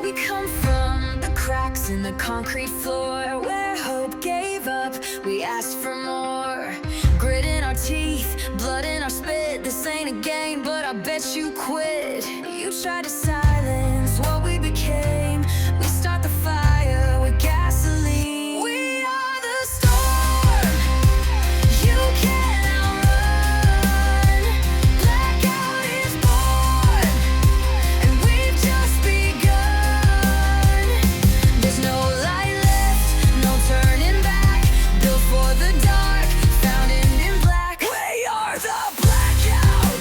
We come from the cracks in the concrete floor where hope gave up, we asked for more. Grit in our teeth, blood in our spit. This ain't a game, but I bet you quit. You tried to silence what we became. We start the fire with gasoline. We are the storm, you can't outrun. Blackout is born, and we've just begun. There's no light left, no turning back. Built for the dark, found in black. We are the blackout.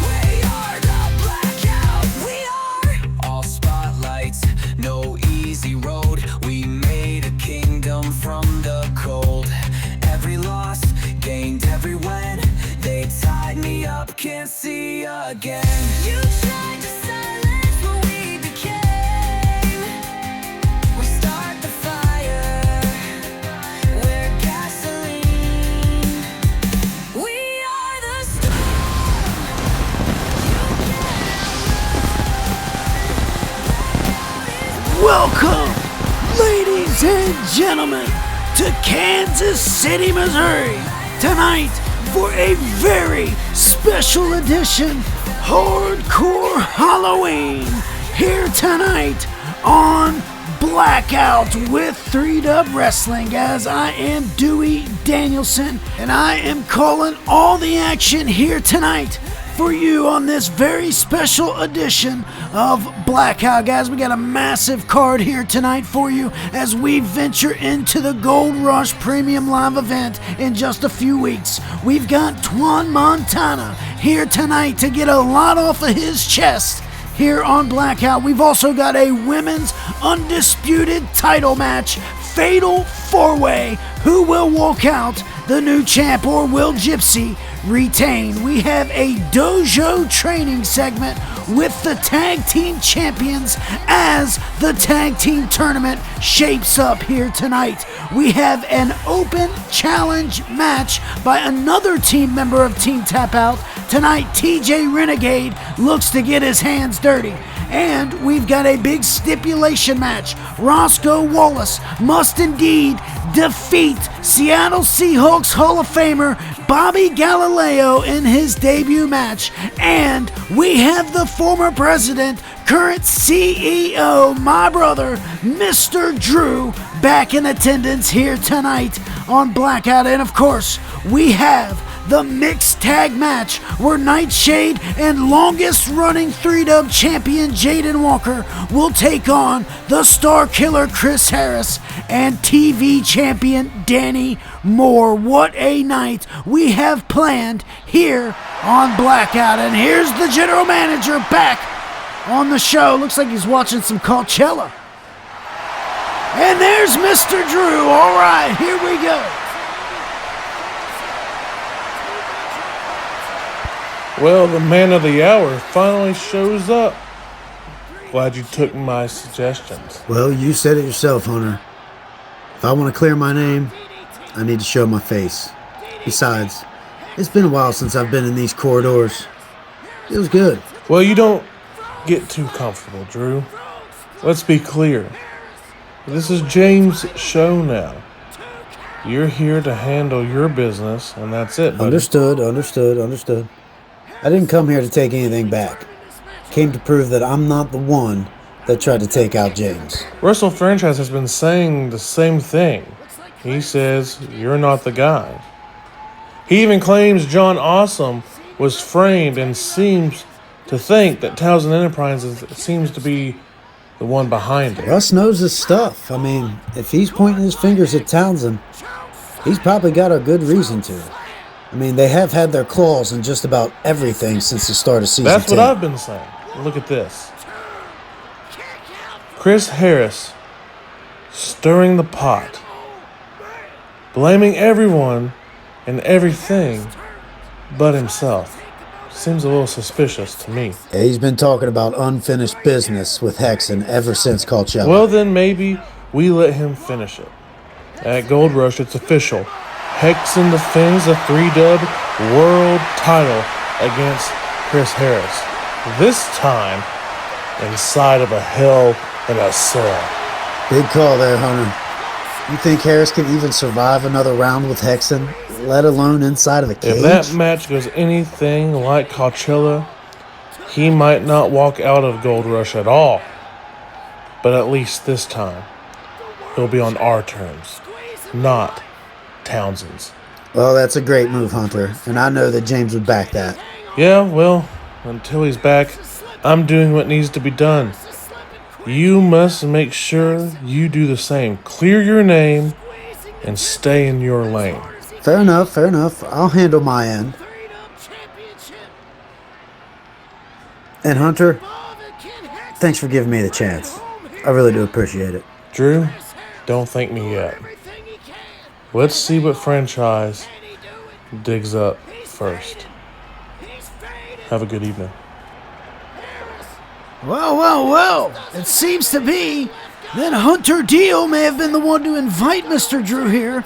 We are the blackout. We are all spotlights, no easy road. We made a kingdom from the cold. Every loss, gained every win. They tied me up, can't see again. You tried to silence what we became. We start the fire, we're gasoline. We are the storm, you can't outrun. Welcome, ladies and gentlemen, to Kansas City, Missouri, tonight for a very special edition Hardcore Halloween, here tonight on Blackout with 3Dub Wrestling, as I am Dewey Danielson, and I am calling all the action here tonight for you on this very special edition of Blackout. Guys, we got a massive card here tonight for you as we venture into the Gold Rush Premium Live event in just a few weeks. We've got Twan Montana here tonight to get a lot off of his chest here on Blackout. We've also got a women's undisputed title match, Fatal 4-Way. Who will walk out the new champ, or will Gypsy retain? We have a Dojo training segment with the tag team champions as the tag team tournament shapes up here tonight. We have an open challenge match by another team member of Team Tapout. Tonight, TJ Renegade looks to get his hands dirty. And we've got a big stipulation match. Rosco Wallace must indeed defeat Seattle Seahawks Hall of Famer Bobby Galileo in his debut match. And we have the former president, current CEO, my brother, Mr. Drew, back in attendance here tonight on Blackout. And of course, we have the mixed tag match where Nighshade and longest running 3Dub champion Jayden Walker will take on the star killer Chris Harris and TV champion Dani Moire. What a night we have planned here on Blackout. And here's the general manager back on the show. Looks like he's watching some Coachella. And there's Mr. Drew. All right, here we go. Well, the man of the hour finally shows up. Glad you took my suggestions. Well, you said it yourself, Hunter. If I want to clear my name, I need to show my face. Besides, it's been a while since I've been in these corridors. Feels good. Well, you don't get too comfortable, Drew. Let's be clear. This is James' show now. You're here to handle your business, and that's it, buddy. Understood. I didn't come here to take anything back. Came to prove that I'm not the one that tried to take out James. Wrestle Franchise has been saying the same thing. He says you're not the guy. He even claims John Awesome was framed and seems to think that Townsend Enterprises seems to be the one behind it. Russ knows his stuff. I mean, if he's pointing his fingers at Townsend, he's probably got a good reason to. I mean, they have had their claws in just about everything since the start of season 10. That's what I've been saying. Look at this. Chris Harris stirring the pot, blaming everyone and everything but himself. Seems a little suspicious to me. Yeah, he's been talking about unfinished business with Hexen ever since Coachella. Well, then maybe we let him finish it. At Gold Rush, it's official. Hexen defends the 3Dub World title against Chris Harris. This time, inside of a hell in a cell. Big call there, Hunter. You think Harris can even survive another round with Hexen, let alone inside of a cage? If that match goes anything like Coachella, he might not walk out of Gold Rush at all. But at least this time, he'll be on our terms, not Townsend's. Well, that's a great move, Hunter, and I know that James would back that. Yeah, well, until he's back, I'm doing what needs to be done. You must make sure you do the same. Clear your name and stay in your lane. Fair enough, fair enough. I'll handle my end. And Hunter, thanks for giving me the chance. I really do appreciate it. Drew, don't thank me yet. Let's see what franchise digs up first. Have a good evening. Well. It seems to be that Hunter Deal may have been the one to invite Mr. Drew here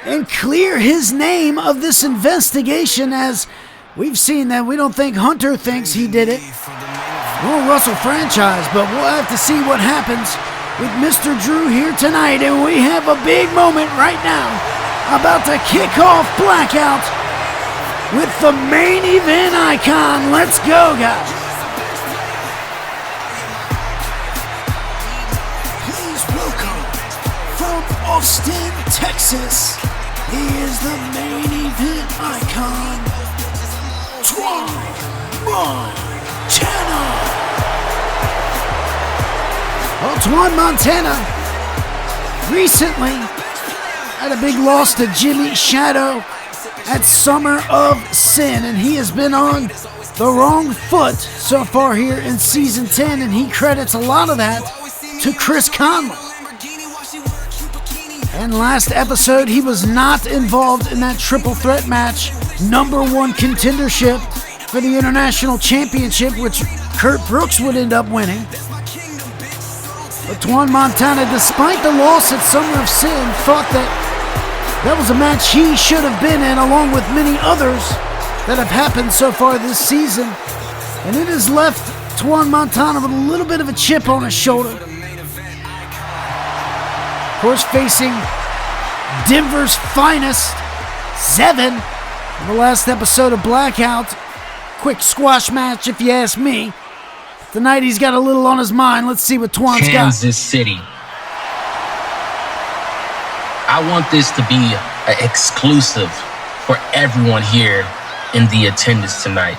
and clear his name of this investigation, as we've seen that we don't think Hunter thinks he did it. We'll Russell franchise, but we'll have to see what happens with Mr. Drew here tonight, and we have a big moment right now about to kick off Blackout with the main event icon. Let's go, guys. Please welcome from Austin, Texas. He is the main event icon, Twan Montana. Well, Twan Montana recently had a big loss to Jimmy Shadow at Summer of Sin, and he has been on the wrong foot so far here in Season 10, and he credits a lot of that to Chris Conley. And last episode, he was not involved in that triple threat match, #1 contendership for the International Championship, which Curt Brooks would end up winning. But Twan Montana, despite the loss at Summer of Sin, thought that was a match he should have been in, along with many others that have happened so far this season. And it has left Twan Montana with a little bit of a chip on his shoulder. Of course, facing Denver's finest, Zevon, in the last episode of Blackout. Quick squash match, if you ask me. Tonight he's got a little on his mind. Let's see what Twan's got. Kansas City. I want this to be an exclusive for everyone here in the attendance tonight.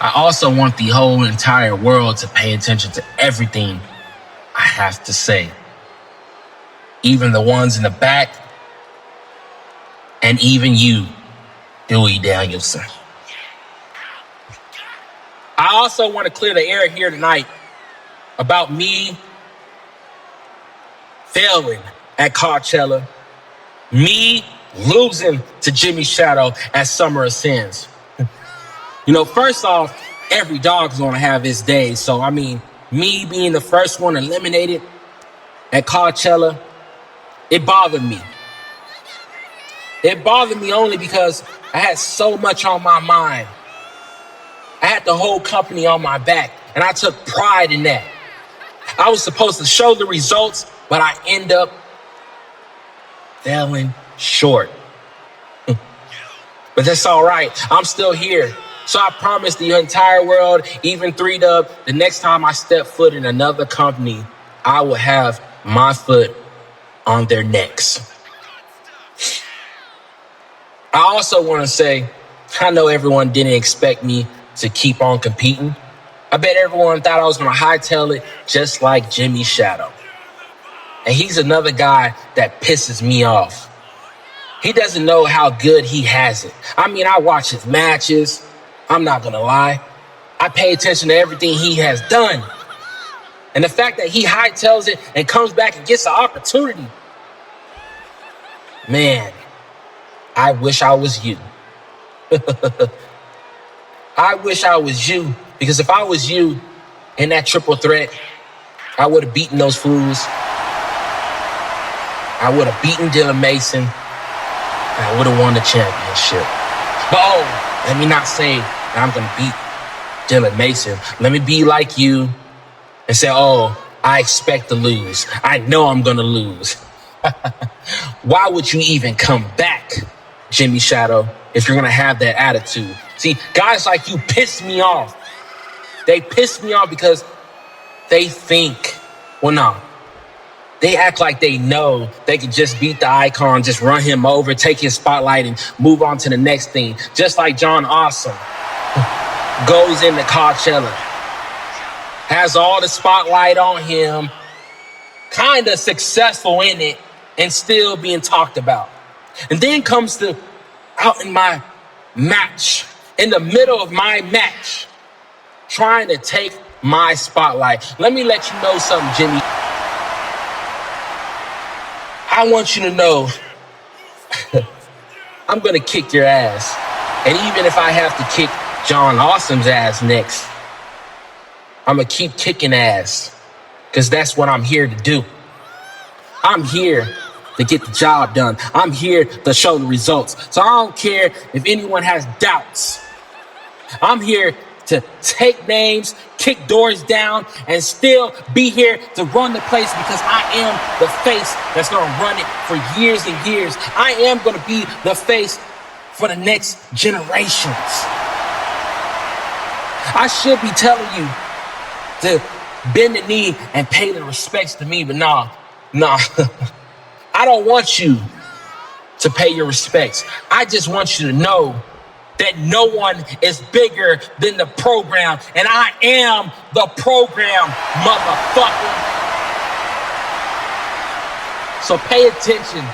I also want the whole entire world to pay attention to everything I have to say. Even the ones in the back, and even you, Dewey Danielson. I also want to clear the air here tonight about me failing at Coachella, me losing to Jimmy Shadow at Summer of Sins. You know, first off, every dog's gonna have his day. So, I mean, me being the first one eliminated at Coachella, it bothered me. It bothered me only because I had so much on my mind. I had the whole company on my back, and I took pride in that. I was supposed to show the results, but I end up falling short. But that's all right. I'm still here. So I promise the entire world, even 3Dub, the next time I step foot in another company, I will have my foot on their necks. I also want to say, I know everyone didn't expect me to keep on competing. I bet everyone thought I was going to hightail it just like Jimmy Shadow. And he's another guy that pisses me off. He doesn't know how good he has it. I mean, I watch his matches. I'm not going to lie. I pay attention to everything he has done. And the fact that he hightails it and comes back and gets the opportunity. Man, I wish I was you. I wish I was you, because if I was you in that triple threat, I would have beaten those fools. I would have beaten Dylan Mason, and I would have won the championship. But let me not say that I'm going to beat Dylan Mason, let me be like you and say, oh, I expect to lose. I know I'm going to lose. Why would you even come back, Jimmy Shadow, if you're going to have that attitude? See, guys like you piss me off. They piss me off because they think, well, no. They act like they know they can just beat the Icon, just run him over, take his spotlight, and move on to the next thing. Just like John Awesome goes into Coachella, has all the spotlight on him, kind of successful in it, and still being talked about. And then comes to out in my match, in the middle of my match, trying to take my spotlight. Let me let you know something, Jimmy. I want you to know I'm going to kick your ass. And even if I have to kick John Awesome's ass next, I'm going to keep kicking ass because that's what I'm here to do. I'm here to get the job done. I'm here to show the results. So I don't care if anyone has doubts. I'm here to take names, kick doors down, and still be here to run the place because I am the face that's going to run it for years and years. I am going to be the face for the next generations. I should be telling you to bend the knee and pay the respects to me, but nah. I don't want you to pay your respects. I just want you to know that no one is bigger than the program, and I am the program, motherfucker. So pay attention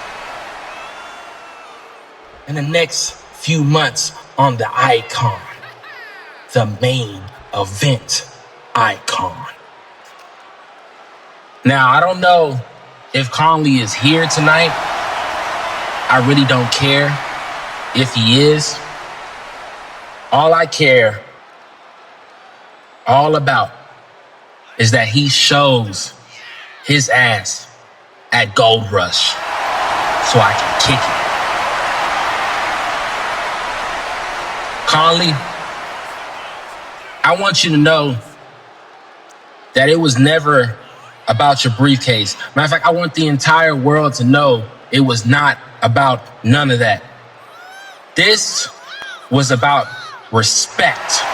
in the next few months on the Icon, the main event Icon. Now, I don't know if Conley is here tonight. I really don't care if he is. All I care all about is that he shows his ass at Gold Rush so I can kick it. Conley, I want you to know that it was never about your briefcase. Matter of fact, I want the entire world to know it was not about none of that. This was about respect.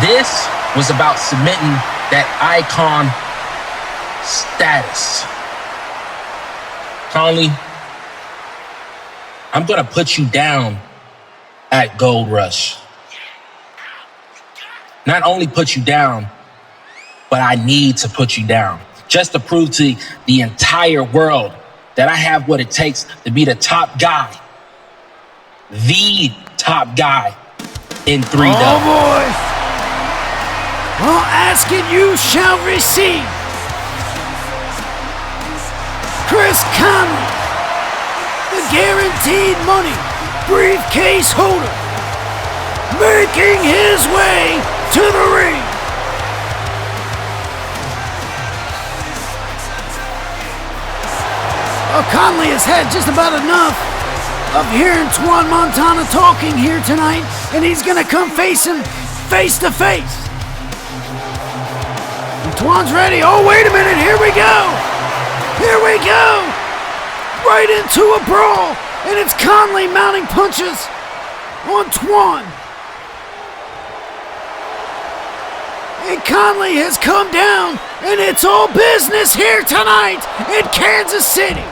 This was about cementing that Icon status. Conley, I'm gonna put you down at Gold Rush. Not only put you down, but I need to put you down. Just to prove to the entire world that I have what it takes to be the top guy. The top guy in 3W. Oh boy! Well, ask and you shall receive. Chris Conley, the guaranteed money briefcase holder, making his way to the ring. Well, Conley has had just about enough of hearing Twan Montana talking here tonight, and he's gonna come face him face to face. And Twan's ready. Oh, wait a minute, here we go! Here we go! Right into a brawl, and it's Conley mounting punches on Twan. And Conley has come down, and it's all business here tonight in Kansas City.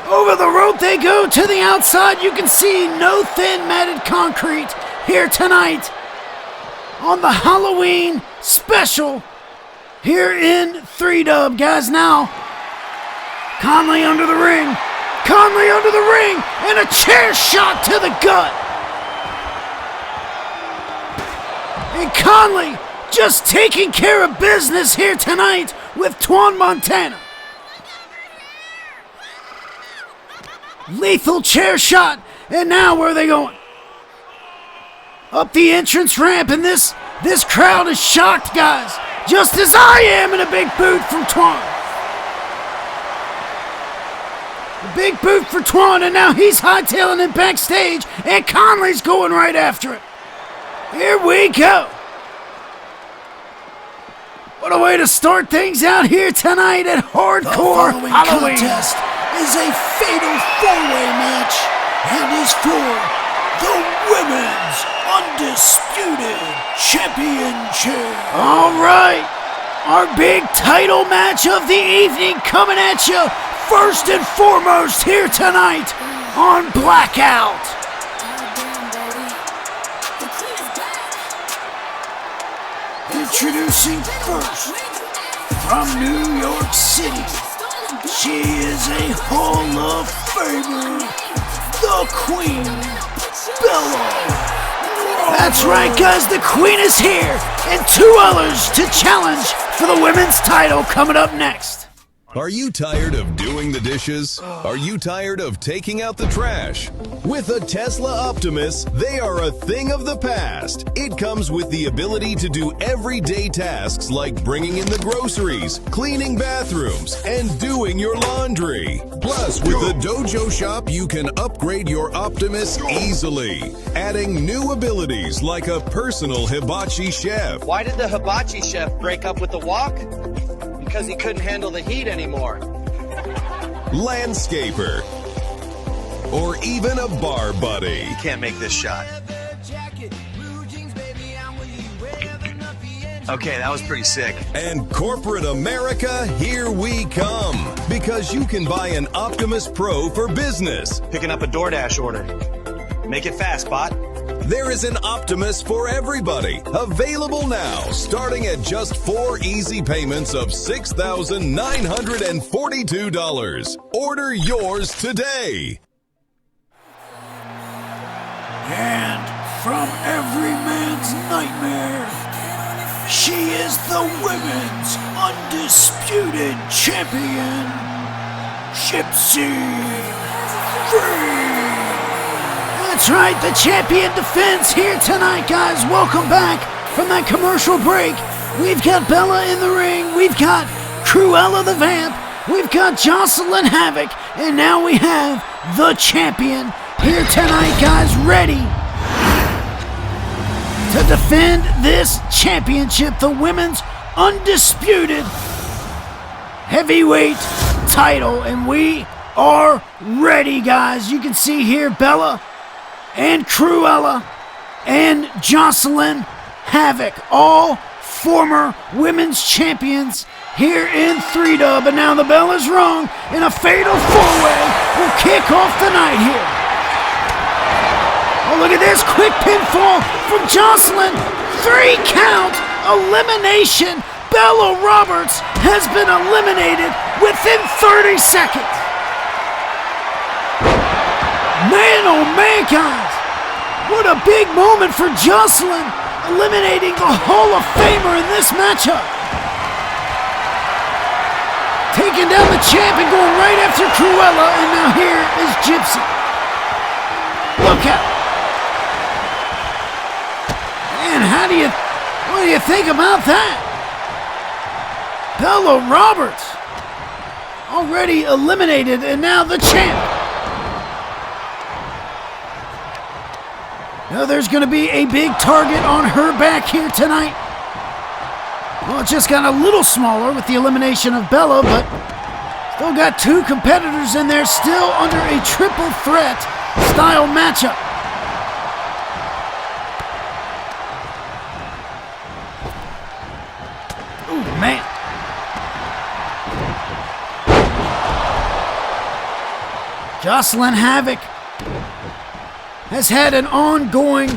Over the rope they go to the outside. You can see no thin matted concrete here tonight on the Halloween special here in 3W. Guys, now Conley under the ring. Conley under the ring, and a chair shot to the gut. And Conley just taking care of business here tonight with Twan Montana. Lethal chair shot, and now where are they going? Up the entrance ramp, and this crowd is shocked, guys. Just as I am, in a big boot from Twan. A big boot for Twan, and now he's hightailing it backstage, and Conley's going right after it. Here we go. What a way to start things out here tonight at Hardcore Halloween. The contest is a fatal four-way match and is for the Women's Undisputed Championship. All right, our big title match of the evening coming at you first and foremost here tonight on Blackout. Introducing first, from New York City, she is a Hall of Famer, the Queen, Bella. That's right, guys, the Queen is here, and two others to challenge for the women's title coming up next. Are you tired of doing the dishes? Are you tired of taking out the trash? With a Tesla Optimus, they are a thing of the past. It comes with the ability to do everyday tasks like bringing in the groceries, cleaning bathrooms, and doing your laundry. Plus, with the Dojo shop, you can upgrade your Optimus easily, adding new abilities like a personal hibachi chef. Why did the hibachi chef break up with the wok? Because he couldn't handle the heat anymore. Landscaper, or even a bar buddy. You can't make this shot. Okay, that was pretty sick. And corporate America, here we come. Because you can buy an Optimus Pro for business. Picking up a DoorDash order. Make it fast, bot. There is an Optimus for everybody, available now, starting at just 4 easy payments of $6,942. Order yours today. And from every man's nightmare, she is the Women's Undisputed Champion, Gypsy. That's right, the champion defends here tonight, guys. Welcome back from that commercial break. We've got Bella in the ring. We've got Cruella the Vamp. We've got Jasolyn Havok. And now we have the champion here tonight, guys, ready to defend this championship, the Women's Undisputed Heavyweight title. And we are ready, guys. You can see here Bella and Cruella and Jasolyn Havok, all former women's champions here in 3-Dub. And now the bell is rung, and a fatal four-way will kick off the night here. Oh, look at this quick pinfall from Jasolyn. 3 count elimination. Bella Roberts has been eliminated within 30 seconds. Man, oh man, guys. What a big moment for Jasolyn, eliminating the Hall of Famer in this matchup. Taking down the champ and going right after Cruella, and now here is Gypsy. Look out. Man, what do you think about that? Bella Roberts, already eliminated, and now the champ. Now there's going to be a big target on her back here tonight. Well, it just got a little smaller with the elimination of Bella, but still got 2 competitors in there, still under a triple threat style matchup. Oh, man. Jasolyn Havok has had an ongoing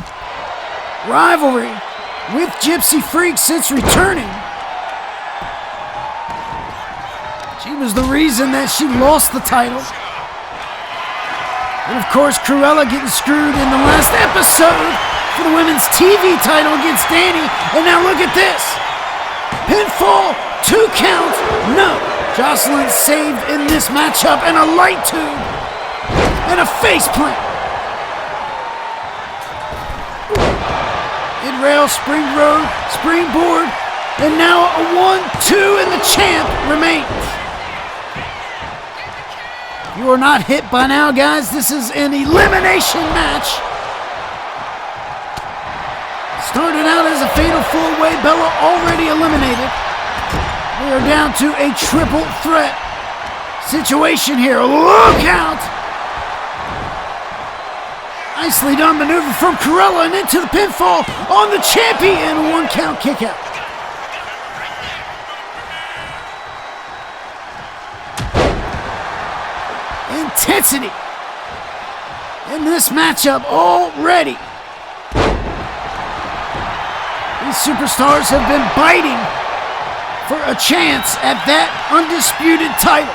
rivalry with Gypsy Freak since returning. She was the reason that she lost the title. And of course, Cruella getting screwed in the last episode for the women's TV title against Dani. And now look at this. Pinfall, 2 count, no. Jasolyn saved in this matchup, and a light tube and a face plant. Rail, springboard, and now a 1-2, and the champ remains. If you are not hit by now, guys, this is an elimination match. Started out as a fatal four-way, Bella already eliminated. We are down to a triple threat situation here. Look out! Nicely done maneuver from Cruella and into the pinfall on the champion. 1 count kick out. Intensity in this matchup already. These superstars have been biting for a chance at that undisputed title.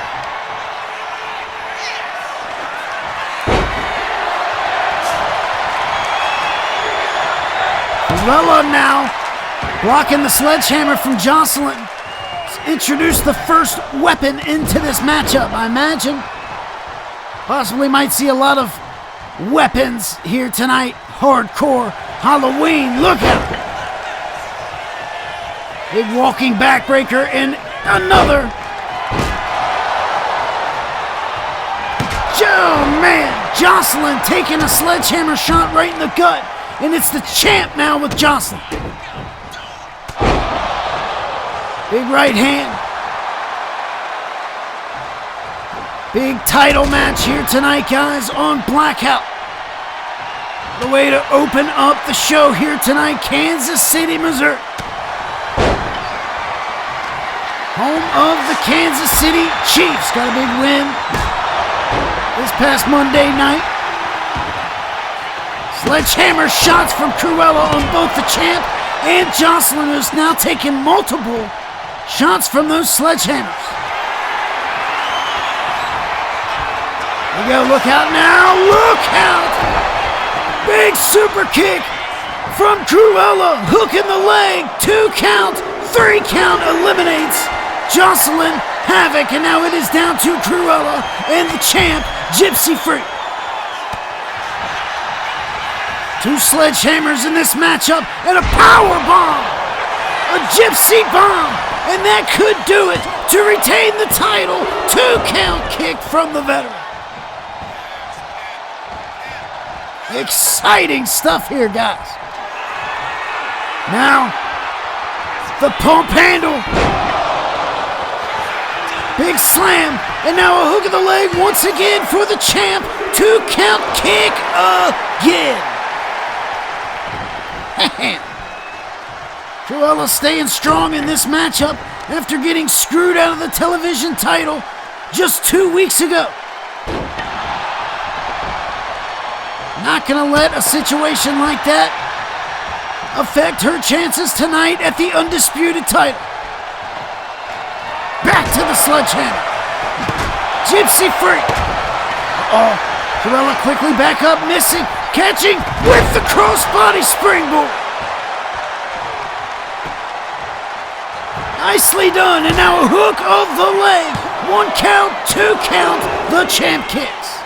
Cruella now blocking the sledgehammer from Jasolyn. Introduced the first weapon into this matchup, I imagine. Possibly might see a lot of weapons here tonight. Hardcore Halloween, look out! Big walking backbreaker and another. Oh man, Jasolyn taking a sledgehammer shot right in the gut. And it's the champ now with Jasolyn. Big right hand. Big title match here tonight, guys, on Blackout. The way to open up the show here tonight, Kansas City, Missouri. Home of the Kansas City Chiefs. Got a big win this past Monday night. Sledgehammer shots from Cruella on both the champ and Jasolyn, who's now taking multiple shots from those sledgehammers. There you go, look out now, look out! Big super kick from Cruella, hook in the leg, 2 count, 3 count, eliminates Jasolyn, Havok, and now it is down to Cruella and the champ, Gypsy Free. 2 sledgehammers in this matchup and a power bomb, a Gypsy bomb, and that could do it to retain the title. 2 count kick from the veteran. Exciting stuff here, guys. Now, the pump handle. Big slam, and now a hook of the leg once again for the champ. 2 count kick again. Cruella staying strong in this matchup after getting screwed out of the television title just 2 weeks ago. Not gonna let a situation like that affect her chances tonight at the Undisputed title. Back to the sledgehammer. Gypsy Free. Cruella quickly back up, missing, catching with the crossbody springboard. Nicely done, and now a hook of the leg. 1 count, 2 count, the champ kicks.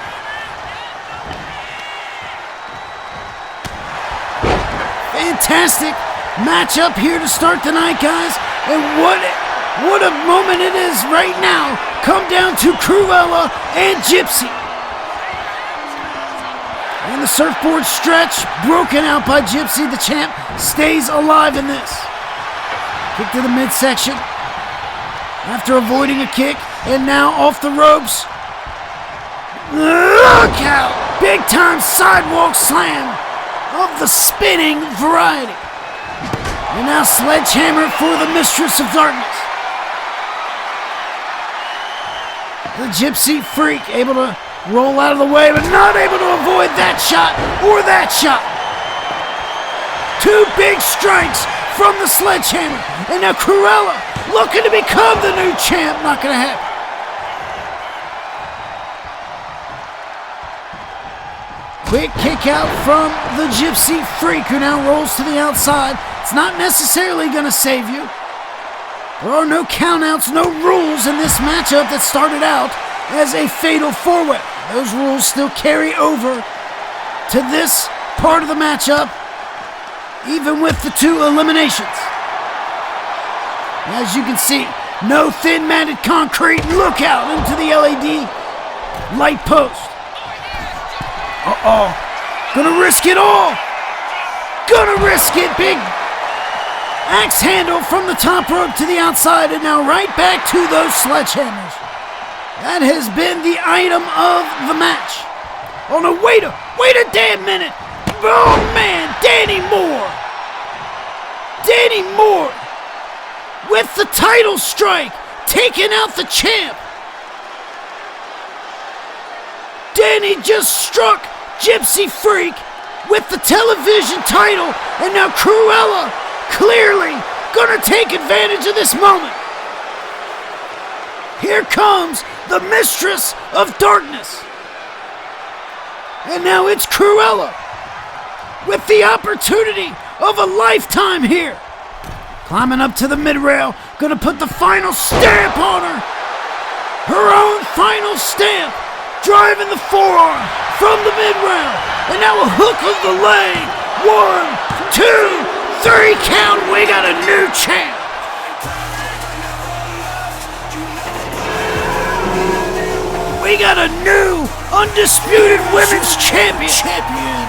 Fantastic matchup here to start the night, guys. And what a moment it is right now. Come down to Cruella and Gypsy. And the surfboard stretch broken out by Gypsy. The champ stays alive in this. Kick to the midsection after avoiding a kick, and now off the ropes. Look out! Big time sidewalk slam of the spinning variety. And now sledgehammer for the Mistress of Darkness. The Gypsy Freak able to roll out of the way, but not able to avoid that shot or that shot. 2 big strikes from the sledgehammer. And now Cruella looking to become the new champ. Not going to happen. Quick kick out from the Gypsy Freak, who now rolls to the outside. It's not necessarily going to save you. There are no countouts, no rules in this matchup that started out as a fatal 4-way. Those rules still carry over to this part of the matchup, even with the 2 eliminations. As you can see, no thin-matted concrete. Look out into the LED light post. Gonna risk it all. Gonna risk it. Big axe handle from the top rope to the outside, and now right back to those sledgehammers. That has been the item of the match. Oh no, wait a damn minute. Oh man, Dani Moire with the title strike, taking out the champ. Dani just struck Gypsy Freak with the television title, and now Cruella clearly gonna take advantage of this moment. Here comes the Mistress of Darkness. And now it's Cruella with the opportunity of a lifetime here. Climbing up to the mid-rail, gonna put the final stamp on her. Her own final stamp, driving the forearm from the mid-rail. And now a hook of the leg. 1, 2, 3 count. We got a new champ. We got a new Undisputed Women's Champion.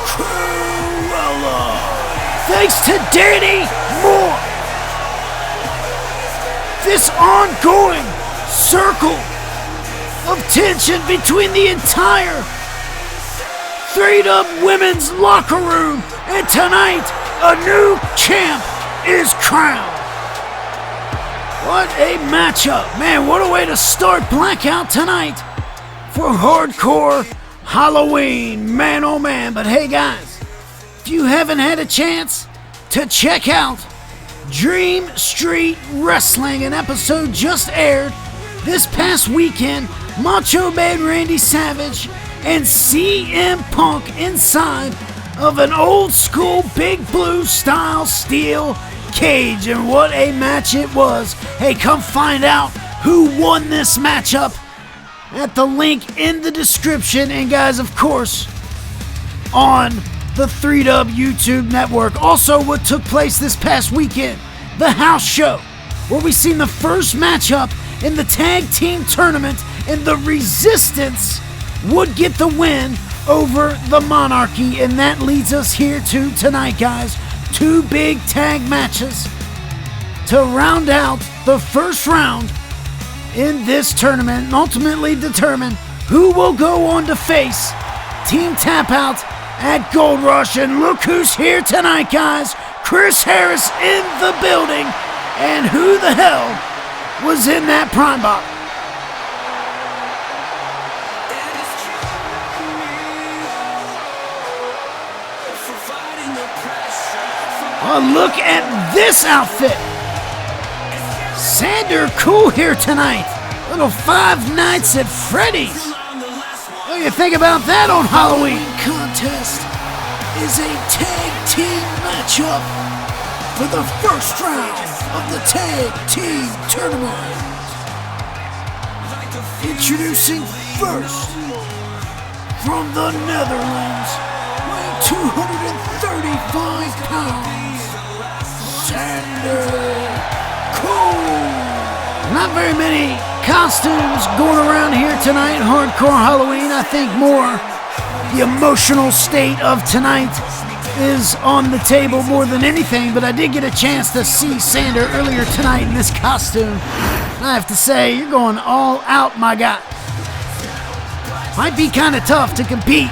Cruella. Thanks to Dani Moire. This ongoing circle of tension between the entire 3-Dub Women's locker room. And tonight, a new champ is crowned. What a matchup. Man, what a way to start Blackout tonight for Hardcore Halloween. Man, oh man. But hey guys, if you haven't had a chance to check out Dream Street Wrestling, an episode just aired this past weekend, Macho Man Randy Savage and CM Punk inside of an old school Big Blue style steel cage, and what a match it was. Hey, come find out who won this matchup at the link in the description, and guys, of course, on the 3Dub YouTube network. Also, what took place this past weekend, the house show, where we seen the first matchup in the tag team tournament, and the Resistance would get the win over the Monarchy, and that leads us here to tonight, guys. 2 big tag matches to round out the first round in this tournament and ultimately determine who will go on to face Team Tapout at Gold Rush. And look who's here tonight, guys. Chris Harris in the building. And who the hell was in that prime box? Oh, look at this outfit. Sander Cool here tonight. Little 5 Nights at Freddy's. What do you think about that on Halloween? Contest is a tag team matchup for the first round of the tag team tournament. Introducing first from the Netherlands, weighing 235 pounds. Not very many costumes going around here tonight, Hardcore Halloween. I think more the emotional state of tonight is on the table more than anything, but I did get a chance to see Sander earlier tonight in this costume. I have to say, you're going all out, my guy. Might be kind of tough to compete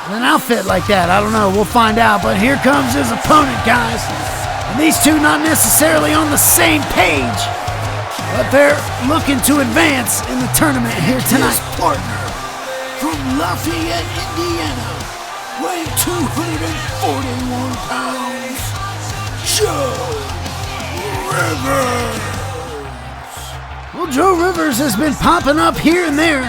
in an outfit like that. I don't know, we'll find out, but here comes his opponent, guys. And these two not necessarily on the same page, but they're looking to advance in the tournament here tonight. His partner from Lafayette, Indiana, weighing 241 pounds, Joe Rivers. Well, Joe Rivers has been popping up here and there.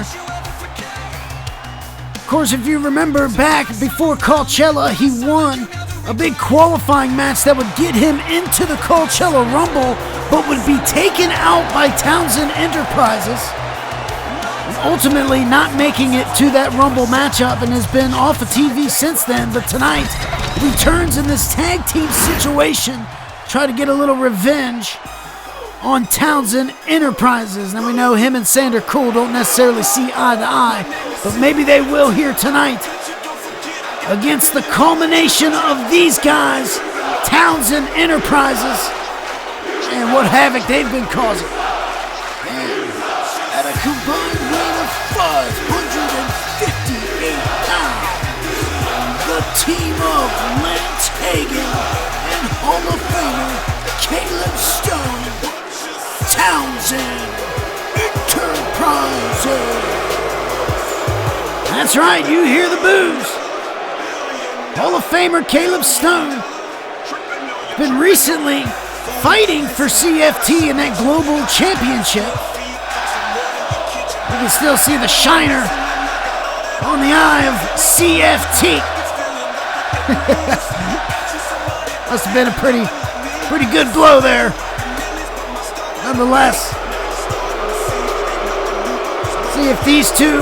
Of course, if you remember back before Coachella, he won a big qualifying match that would get him into the Coachella Rumble, but would be taken out by Townsend Enterprises, and ultimately not making it to that Rumble matchup, and has been off of TV since then. But tonight, returns in this tag team situation, try to get a little revenge on Townsend Enterprises. Now we know him and Sander Cool don't necessarily see eye to eye, but maybe they will here tonight against the culmination of these guys, Townsend Enterprises, and what havoc they've been causing. And at a combined weight of 558 pounds, the team of Lance Hagen and Hall of Famer Caleb Stone, Townsend Enterprises. That's right, you hear the boos. Hall of Famer Caleb Stone has been recently fighting for CFT in that global championship. You can still see the shiner on the eye of CFT. Must have been a pretty good blow there. Nonetheless, see if these two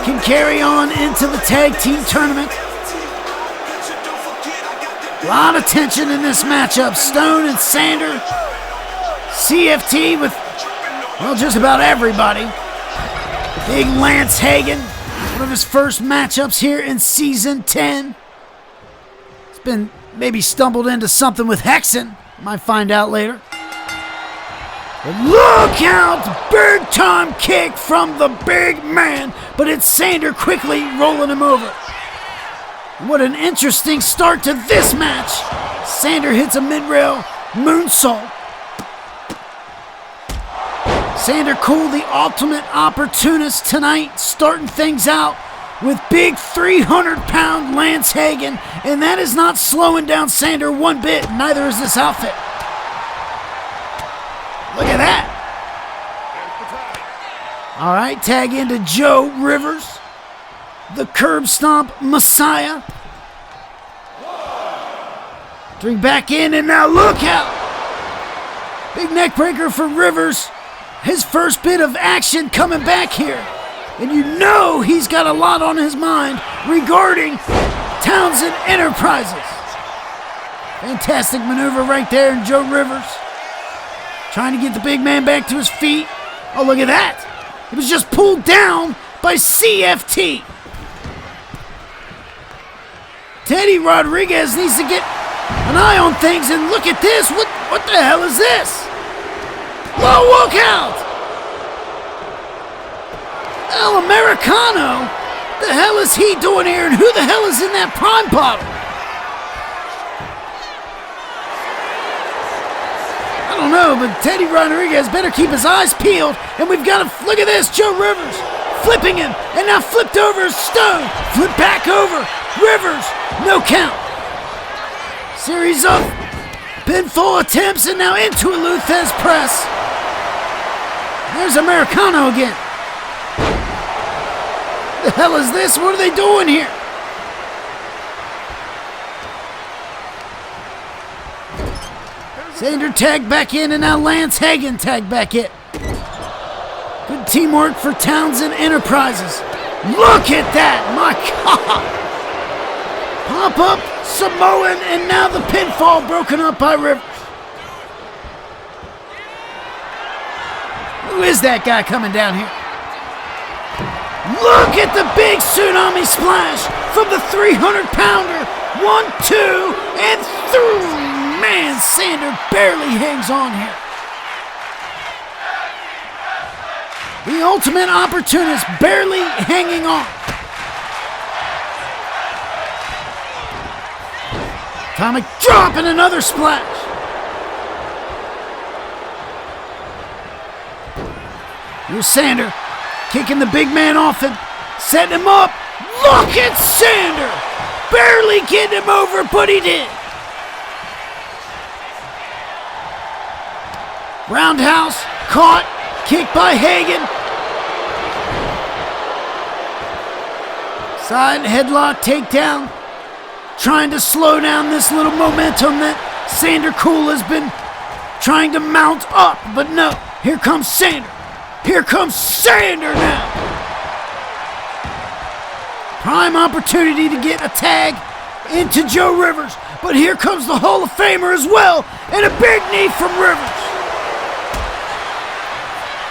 can carry on into the tag team tournament. A lot of tension in this matchup. Stone and Sander. CFT with, well, just about everybody. Big Lance Hagen, one of his first matchups here in Season 10. He's been maybe stumbled into something with Hexen. Might find out later. But look out! Big time kick from the big man, but it's Sander quickly rolling him over. What an interesting start to this match. Sander hits a mid-rail moonsault. Sander Cool, the ultimate opportunist tonight, starting things out with big 300-pound Lance Hagen, and that is not slowing down Sander one bit, neither is this outfit. Look at that. All right, tag into Joe Rivers, the curb stomp messiah. Bring back in, and now look out. Big neck breaker for Rivers. His first bit of action coming back here. And you know he's got a lot on his mind regarding Townsend Enterprises. Fantastic maneuver right there in Joe Rivers. Trying to get the big man back to his feet. Oh, look at that. He was just pulled down by CFT. Teddy Rodriguez needs to get an eye on things, and look at this. What the hell is this? Whoa, look out! El Americano? The hell is he doing here, and who the hell is in that prime bottle? I don't know, but Teddy Rodriguez better keep his eyes peeled, and we've got to, look at this, Joe Rivers flipping him, and now flipped over Stone, flip back over, Rivers, no count. Series of pinfall attempts, and now into a Luthez press. There's Americano again. The hell is this? What are they doing here? Sander tagged back in, and now Lance Hagen tagged back in. Good teamwork for Townsend Enterprises. Look at that, my God. Pop up, Samoan, and now the pinfall broken up by Rivers. Who is that guy coming down here? Look at the big tsunami splash from the 300-pounder. 1, 2, and 3. Man, Sander barely hangs on here. The ultimate opportunist barely hanging on. Atomic drop and another splash. Here's Sander kicking the big man off him, setting him up. Look at Sander! Barely getting him over, but he did. Roundhouse, caught, kicked by Hagen. Side headlock, takedown. Trying to slow down this little momentum that Sander Cool has been trying to mount up, but no. Here comes Sander. Here comes Sander now. Prime opportunity to get a tag into Joe Rivers, but here comes the Hall of Famer as well, and a big knee from Rivers.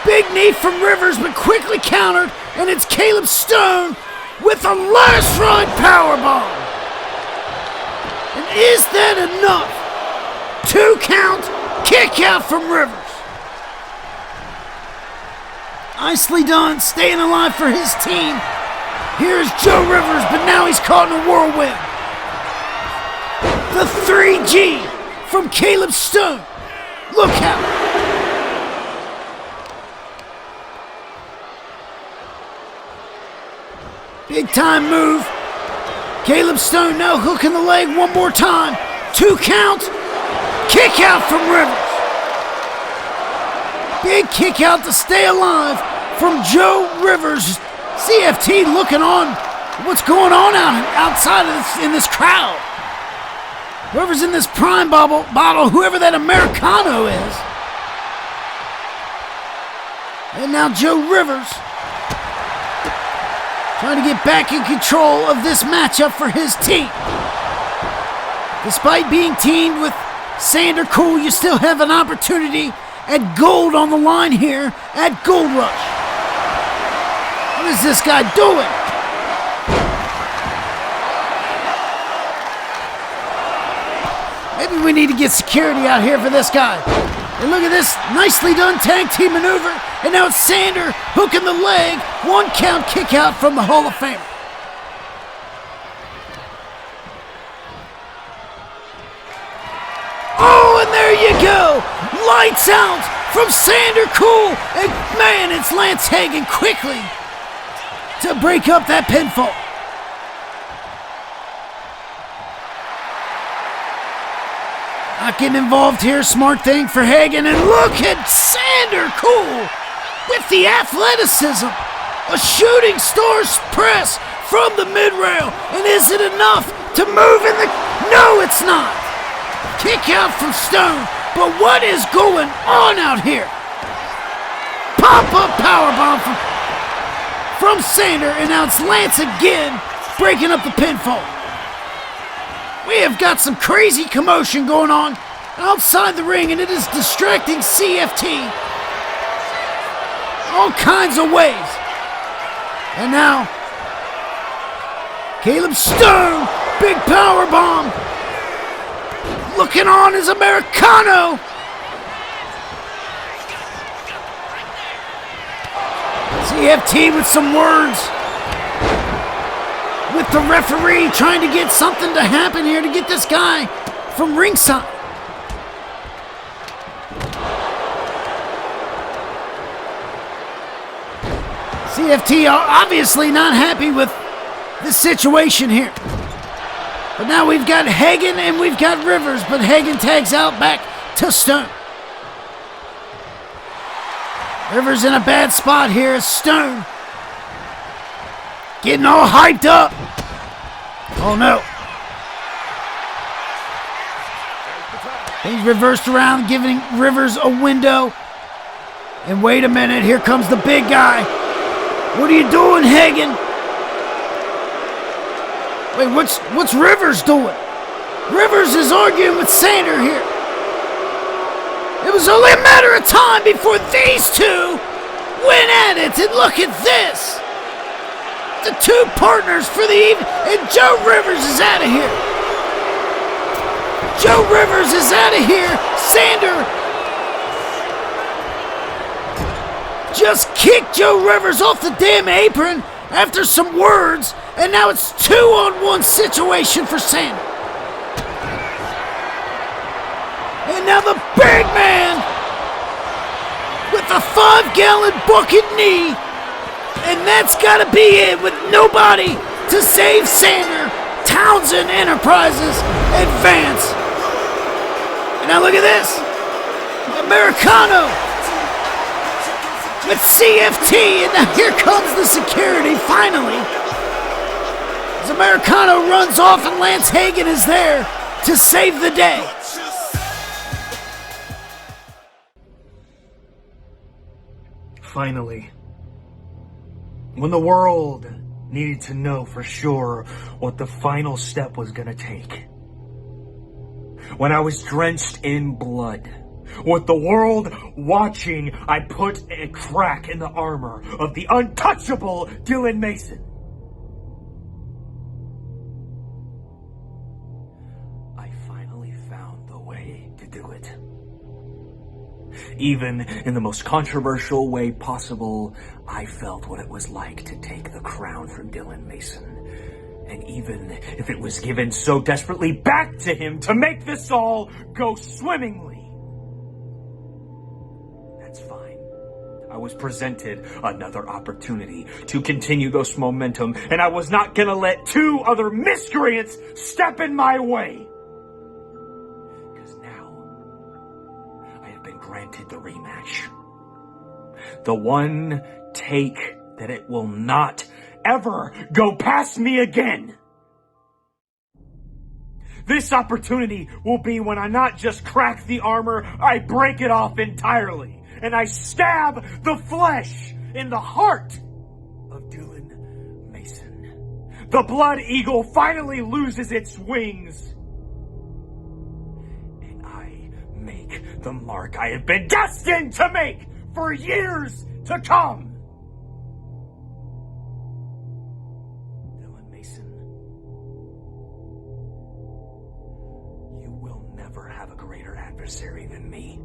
Big knee from Rivers, but quickly countered, and it's Caleb Stone with a last ride powerbomb. And is that enough? 2 count, kick out from Rivers. Nicely done, staying alive for his team. Here's Joe Rivers, but now he's caught in a whirlwind. The 3G from Caleb Stone. Look out. Big time move. Caleb Stone now hooking the leg one more time. 2 count. Kick out from Rivers. Big kick out to stay alive from Joe Rivers. CFT looking on what's going on outside of in this crowd. Whoever's in this prime bottle, whoever that Americano is. And now Joe Rivers trying to get back in control of this matchup for his team. Despite being teamed with Sander Cool, you still have an opportunity at gold on the line here at Gold Rush. What is this guy doing? Maybe we need to get security out here for this guy. And look at this nicely done tag team maneuver. And now it's Sander hooking the leg. 1 count kick out from the Hall of Famer. Oh, and there you go. Lights out from Sander Cool. And man, it's Lance Hagen quickly to break up that pinfall. Not getting involved here, smart thing for Hagen, and look at Sander Cool with the athleticism. A shooting star's press from the mid-rail, and is it enough to move in the... No, it's not. Kick out from Stone, but what is going on out here? Pop-up powerbomb from Sander, and now it's Lance again, breaking up the pinfall. We have got some crazy commotion going on outside the ring, and it is distracting CFT all kinds of ways. And now, Caleb Stone, big power bomb. Looking on is Americano. CFT with some words with the referee, trying to get something to happen here to get this guy from ringside. CFT are obviously not happy with this situation here. But now we've got Hagen and we've got Rivers, but Hagen tags out back to Stone. Rivers in a bad spot here as Stone getting all hyped up. Oh no. He's reversed around, giving Rivers a window. And wait a minute, here comes the big guy. What are you doing, Hagen? Wait, what's Rivers doing? Rivers is arguing with Sander here. It was only a matter of time before these two went at it, and look at this. The two partners for the evening, and Joe Rivers is out of here. Joe Rivers is out of here. Sander just kicked Joe Rivers off the damn apron after some words, and now it's 2-on-1 situation for Sander. And now the big man with a 5-gallon bucket knee. And that's got to be it, with nobody to save Sander. Townsend Enterprises advance. And now look at this. Americano with CFT. And now here comes the security finally. As Americano runs off and Lance Hagen is there to save the day. Finally. When the world needed to know for sure what the final step was gonna take. When I was drenched in blood. With the world watching, I put a crack in the armor of the untouchable Dylan Mason. Even in the most controversial way possible, I felt what it was like to take the crown from Dylan Mason. And even if it was given so desperately back to him to make this all go swimmingly, that's fine. I was presented another opportunity to continue this momentum, and I was not gonna let two other miscreants step in my way. Because now, I have been granted the rematch. The one take that it will not ever go past me again. This opportunity will be when I not just crack the armor, I break it off entirely, and I stab the flesh in the heart of Dylan Mason. The Blood Eagle finally loses its wings, and I make the mark I have been destined to make for years to come. Than me.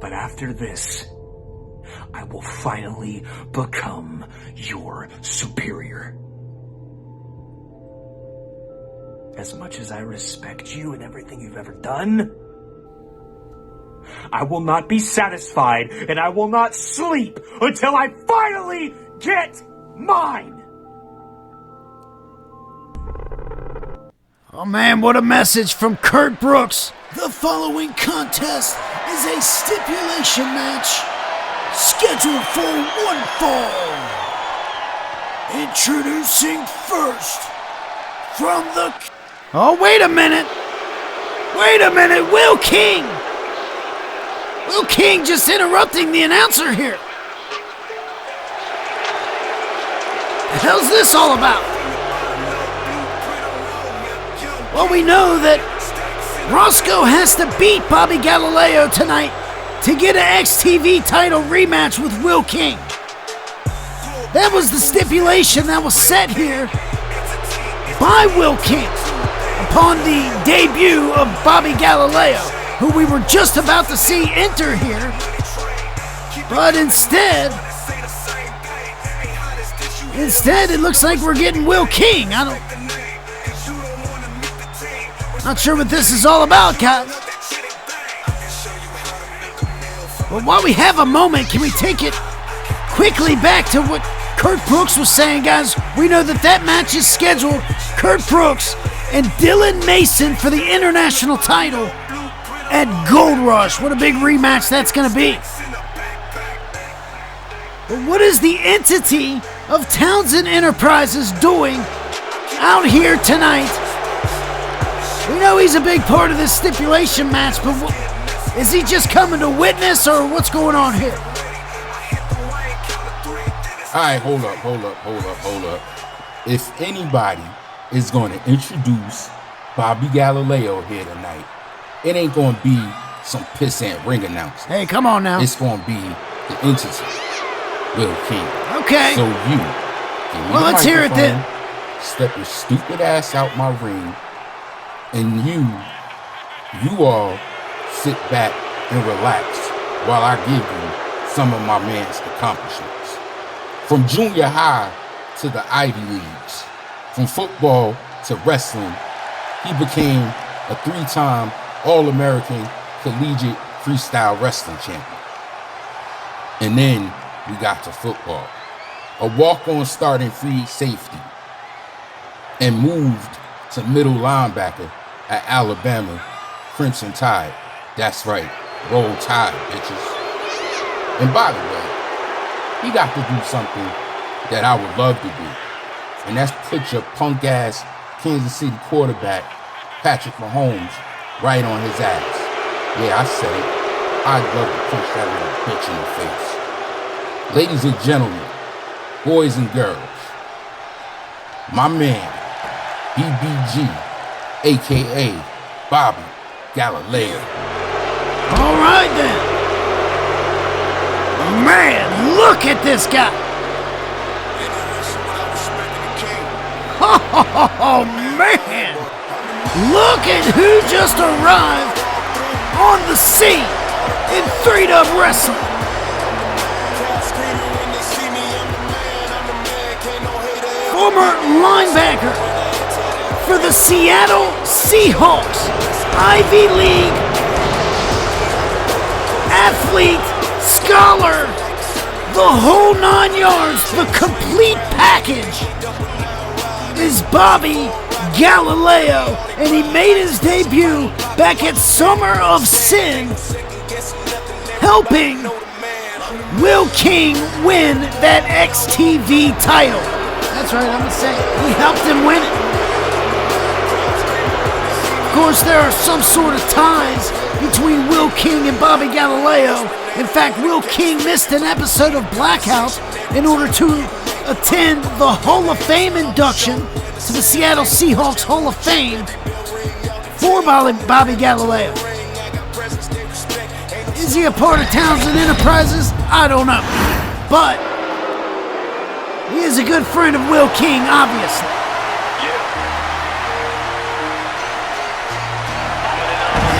But after this, I will finally become your superior. As much as I respect you and everything you've ever done, I will not be satisfied, and I will not sleep until I finally get mine. Oh man, what a message from Curt Brooks. The following contest is a stipulation match scheduled for one fall. Introducing first from the... Oh, wait a minute. Will King. Will King just interrupting the announcer here. The hell's this all about? Well, we know that Rosco has to beat Bobby Galileo tonight to get an XTV title rematch with Will King. That was the stipulation that was set here by Will King upon the debut of Bobby Galileo, who we were just about to see enter here. But instead it looks like we're getting Will King. Not sure what this is all about, guys. But while we have a moment, can we take it quickly back to what Curt Brooks was saying, guys? We know that match is scheduled. Curt Brooks and Dylan Mason for the international title at Gold Rush. What a big rematch that's going to be. But what is the entity of Townsend Enterprises doing out here tonight? We know he's a big part of this stipulation match, but is he just coming to witness, or what's going on here? All right, hold up. If anybody is going to introduce Bobby Galileo here tonight, it ain't going to be some pissant ring announcer. Hey, come on now. It's going to be the entity, Will King. Okay. So well, let's hear it then. Step your stupid ass out my ring, and you all sit back and relax while I give you some of my man's accomplishments. From junior high to the Ivy Leagues, from football to wrestling, he became a 3-time All-American Collegiate Freestyle Wrestling Champion. And then we got to football. A walk-on starting free safety, and moved to middle linebacker at Alabama Crimson Tide. That's right, Roll Tide, bitches. And by the way, he got to do something that I would love to do, and that's put your punk-ass Kansas City quarterback, Patrick Mahomes, right on his ass. Yeah, I said it. I'd love to punch that little bitch in the face. Ladies and gentlemen, boys and girls, my man, BBG, a.k.a. Bobby Galileo. All right, then. Man, look at this guy. Oh, man. Look at who just arrived on the scene in 3-Dub Wrestling. Former linebacker for the Seattle Seahawks, Ivy League athlete, scholar, the whole 9 yards, the complete package is Bobby Galileo, and he made his debut back at Summer of Sin, helping Will King win that XTV title. That's right, I'm gonna say he helped him win it. Of course, there are some sort of ties between Will King and Bobby Galileo. In fact, Will King missed an episode of Blackout in order to attend the Hall of Fame induction to the Seattle Seahawks Hall of Fame for Bobby Galileo. Is he a part of Townsend Enterprises? I don't know. But he is a good friend of Will King, obviously.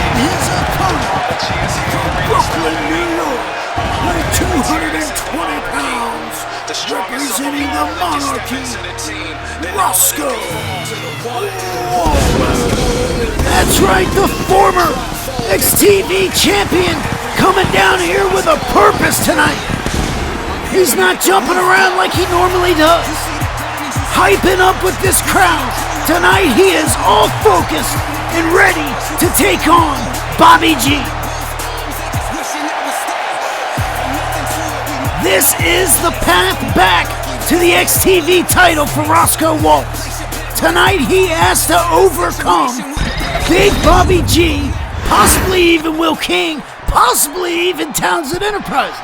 And his opponent, Brooklyn, New York, weighing 220 pounds, representing the monarchy, Rosco. That's right, the former XTV champion coming down here with a purpose tonight. He's not jumping around like he normally does, hyping up with this crowd. Tonight he is all focused and ready to take on Bobby G. This is the path back to the XTV title for Rosco Wallace. Tonight he has to overcome Big Bobby G, possibly even Will King, possibly even Townsend Enterprises.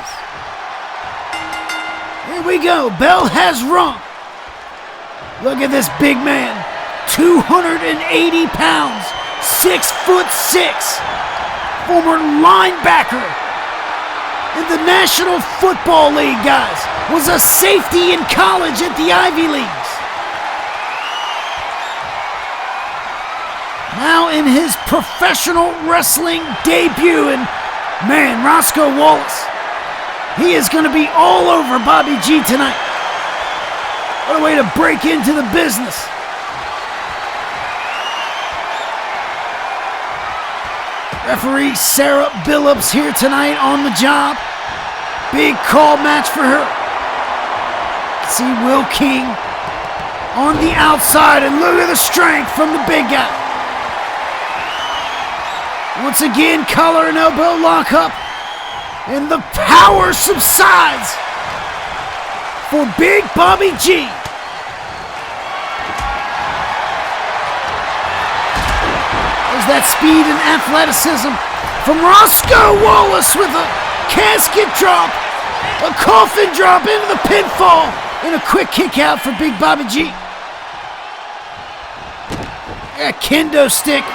Here we go, bell has rung. Look at this big man, 280 pounds, 6'6", former linebacker in the National Football League, guys. Was a safety in college at the Ivy Leagues. Now in his professional wrestling debut, and man, Rosco Wallace, he is going to be all over Bobby G tonight. What a way to break into the business. Referee Sarah Billups here tonight on the job. Big call match for her. See Will King on the outside, and look at the strength from the big guy. Once again, collar and elbow lock up, and the power subsides for Big Bobby G. There's that speed and athleticism from Rosco Wallace with a casket drop, a coffin drop into the pinfall, and a quick kick out for Big Bobby G. A kendo stick.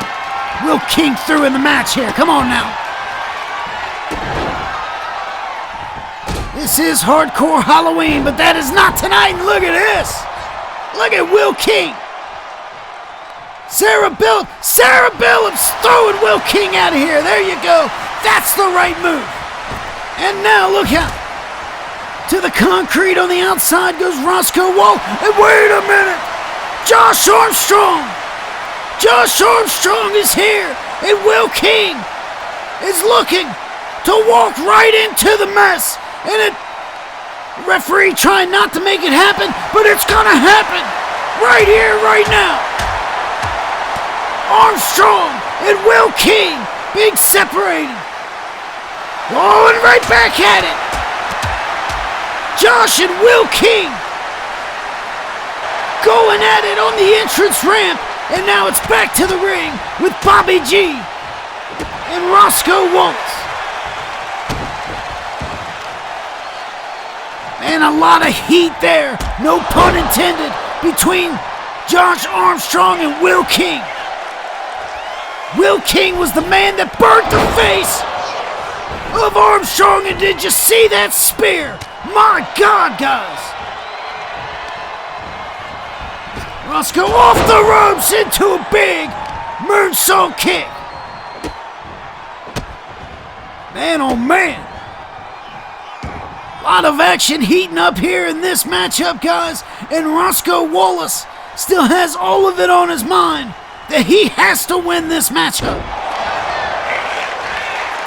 Will King through in the match here. Come on now. This is hardcore Halloween, but that is not tonight. And look at this. Look at Will King. Sarah Billups throwing Will King out of here. There you go. That's the right move. And now look out. To the concrete on the outside goes Rosco Wall. And wait a minute. Josh Armstrong. Josh Armstrong is here. And Will King is looking to walk right into the mess. And the referee trying not to make it happen, but it's gonna happen right here, right now. Armstrong and Will King, big separating. Oh, and right back at it. Josh and Will King going at it on the entrance ramp, and now it's back to the ring with Bobby G and Rosco Wallace. And a lot of heat there, no pun intended, between Josh Armstrong and Will King. Will King was the man that burnt the face of Armstrong, and did you see that spear? My God, guys. Rosco off the ropes into a big moonsault kick. Man, oh man. A lot of action heating up here in this matchup, guys. And Rosco Wallace still has all of it on his mind that he has to win this matchup.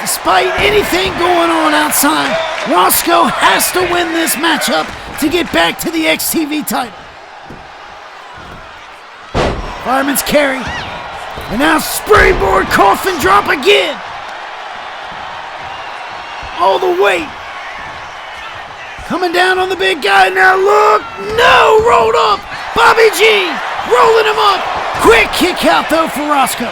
Despite anything going on outside, Rosco has to win this matchup to get back to the XTV title. Fireman's carry. And now springboard coffin drop again. All the weight coming down on the big guy. Now look. No, rolled up. Bobby G rolling him up. Quick kick out though for Rosco.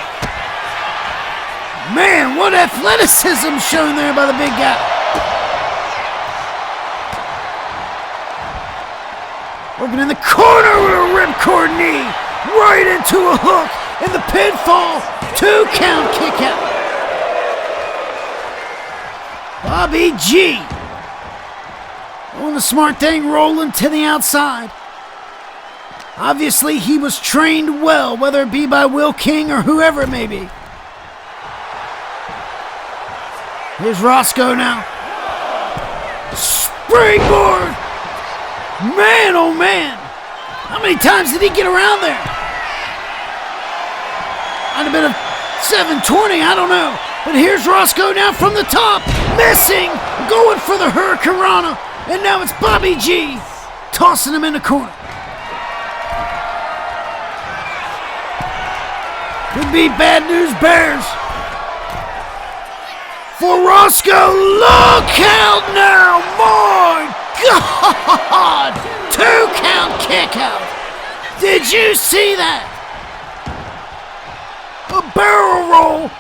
Man, what athleticism shown there by the big guy. Working in the corner with a ripcord knee. Right into a hook. And the pinfall. 2 count kick out. Bobby G. Doing the smart thing, rolling to the outside. Obviously, he was trained well, whether it be by Will King or whoever it may be. Here's Rosco now. Springboard! Man, oh man! How many times did he get around there? Might have been a 720, I don't know. But here's Rosco now from the top. Missing! Going for the Hurricanrana. And now it's Bobby G tossing him in the corner. Could be bad news bears. For Rosco, look out now! My God! 2 count kick out. Did you see that? A barrel roll.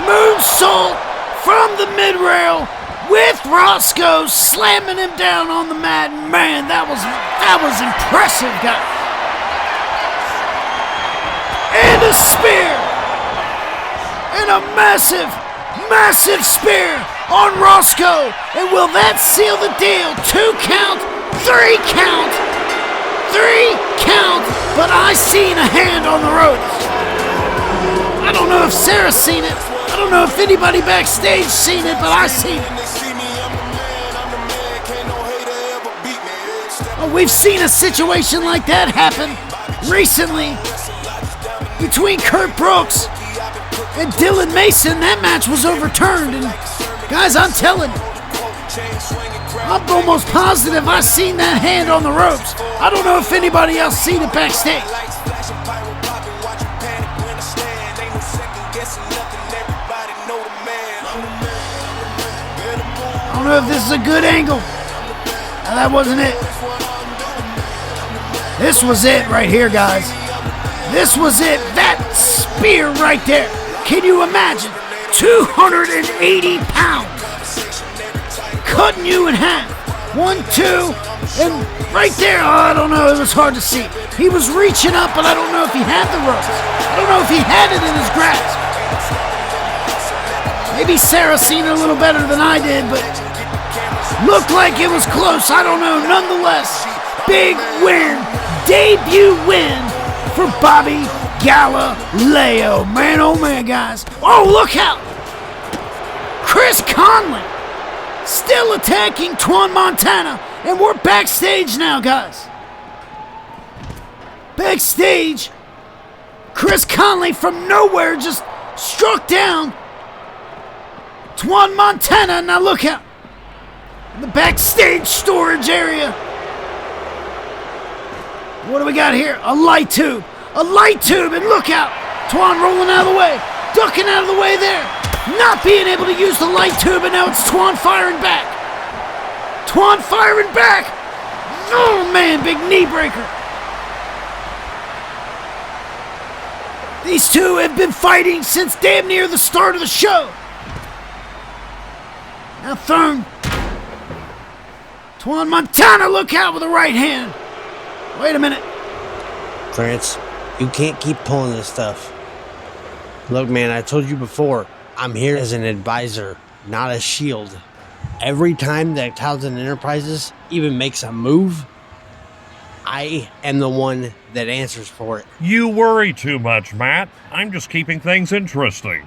Moonsault from the mid-rail with Rosco slamming him down on the mat. Man, that was impressive, guys. And a spear. And a massive, massive spear on Rosco. And will that seal the deal? 2 count, 3 count, 3 count. But I seen a hand on the ropes. I don't know if Sarah's seen it. I don't know if anybody backstage seen it, but I seen it. Oh, we've seen a situation like that happen recently between Curt Brooks and Dylan Mason. That match was overturned, and guys, I'm telling you, I'm almost positive I seen that hand on the ropes. I don't know if anybody else seen it backstage. I don't know if this is a good angle. No, that wasn't it. This was it right here, guys. This was it. That spear right there. Can you imagine? 280 pounds. Cutting you in half. 1, 2, and right there, I don't know, it was hard to see. He was reaching up, but I don't know if he had the ropes. I don't know if he had it in his grasp. Maybe Sarah seen it a little better than I did, but looked like it was close. I don't know. Nonetheless, big win. Debut win for Bobby Galileo. Man, oh man, guys. Oh, look out. Chris Conley still attacking Twan Montana. And we're backstage now, guys. Backstage, Chris Conley from nowhere just struck down Twan Montana. Now look out. In the backstage storage area. What do we got here? A light tube. A light tube, and look out. Twan rolling out of the way. Ducking out of the way there. Not being able to use the light tube, and now it's Twan firing back. Twan firing back. Oh man, big knee breaker. These two have been fighting since damn near the start of the show. Now thrown. Twan Montana, look out with the right hand. Wait a minute. Clarence, you can't keep pulling this stuff. Look, man, I told you before, I'm here as an advisor, not a shield. Every time that Townsend Enterprises even makes a move, I am the one that answers for it. You worry too much, Matt. I'm just keeping things interesting.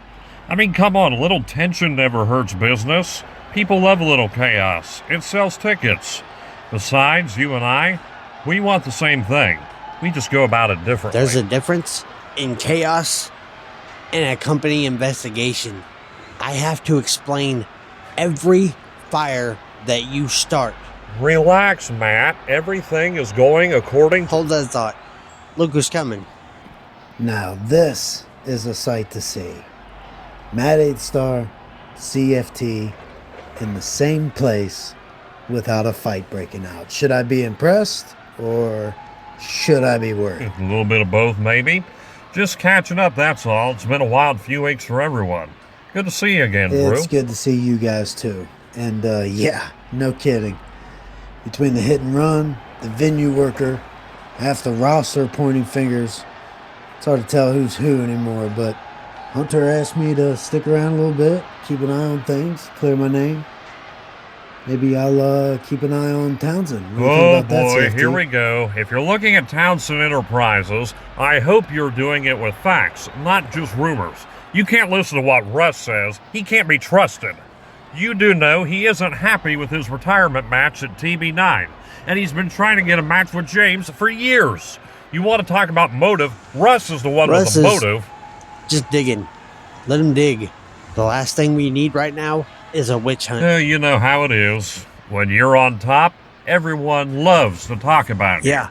I mean, come on, a little tension never hurts business. People love a little chaos. It sells tickets. Besides, you and I, we want the same thing. We just go about it differently. There's a difference in chaos and a company investigation. I have to explain every fire that you start. Relax, Matt. Everything is going according to... Hold that thought. Look who's coming. Now this is a sight to see. Matt 8 Star, CFT, in the same place without a fight breaking out. Should I be impressed or should I be worried? A little bit of both, maybe. Just catching up, that's all. It's been a wild few weeks for everyone. Good to see you again, Brew. It's good to see you guys too. And yeah, no kidding. Between the hit and run, the venue worker, half the roster pointing fingers, it's hard to tell who's who anymore, but Hunter asked me to stick around a little bit, keep an eye on things, clear my name. Maybe I'll keep an eye on Townsend. Oh boy, here we go. If you're looking at Townsend Enterprises, I hope you're doing it with facts, not just rumors. You can't listen to what Russ says. He can't be trusted. You do know he isn't happy with his retirement match at TB9, and he's been trying to get a match with James for years. You want to talk about motive? Russ is the one with the motive. Just digging. Let him dig. The last thing we need right now is a witch hunt. You know how it is. When you're on top, everyone loves to talk about you. Yeah.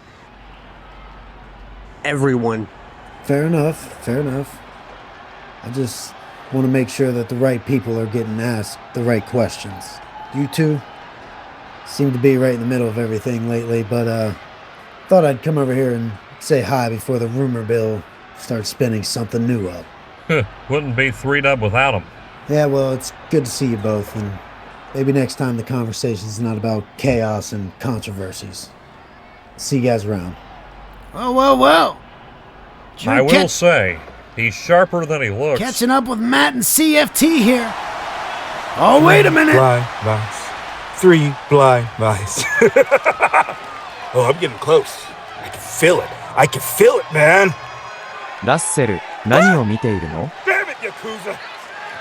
Everyone. Fair enough, fair enough. I just want to make sure that the right people are getting asked the right questions. You two seem to be right in the middle of everything lately, but thought I'd come over here and say hi before the rumor bill starts spinning something new up. Wouldn't be 3-dub without him. Yeah, well, it's good to see you both, and maybe next time the conversation's not about chaos and controversies. See you guys around. Well. I will say, he's sharper than he looks. Catching up with Matt and CFT here. Oh, wait a minute. Blind mice. 3 blind mice. Oh, I'm getting close. I can feel it. I can feel it, man. ラッセル、何を見ているの? Damn it, Yakuza. I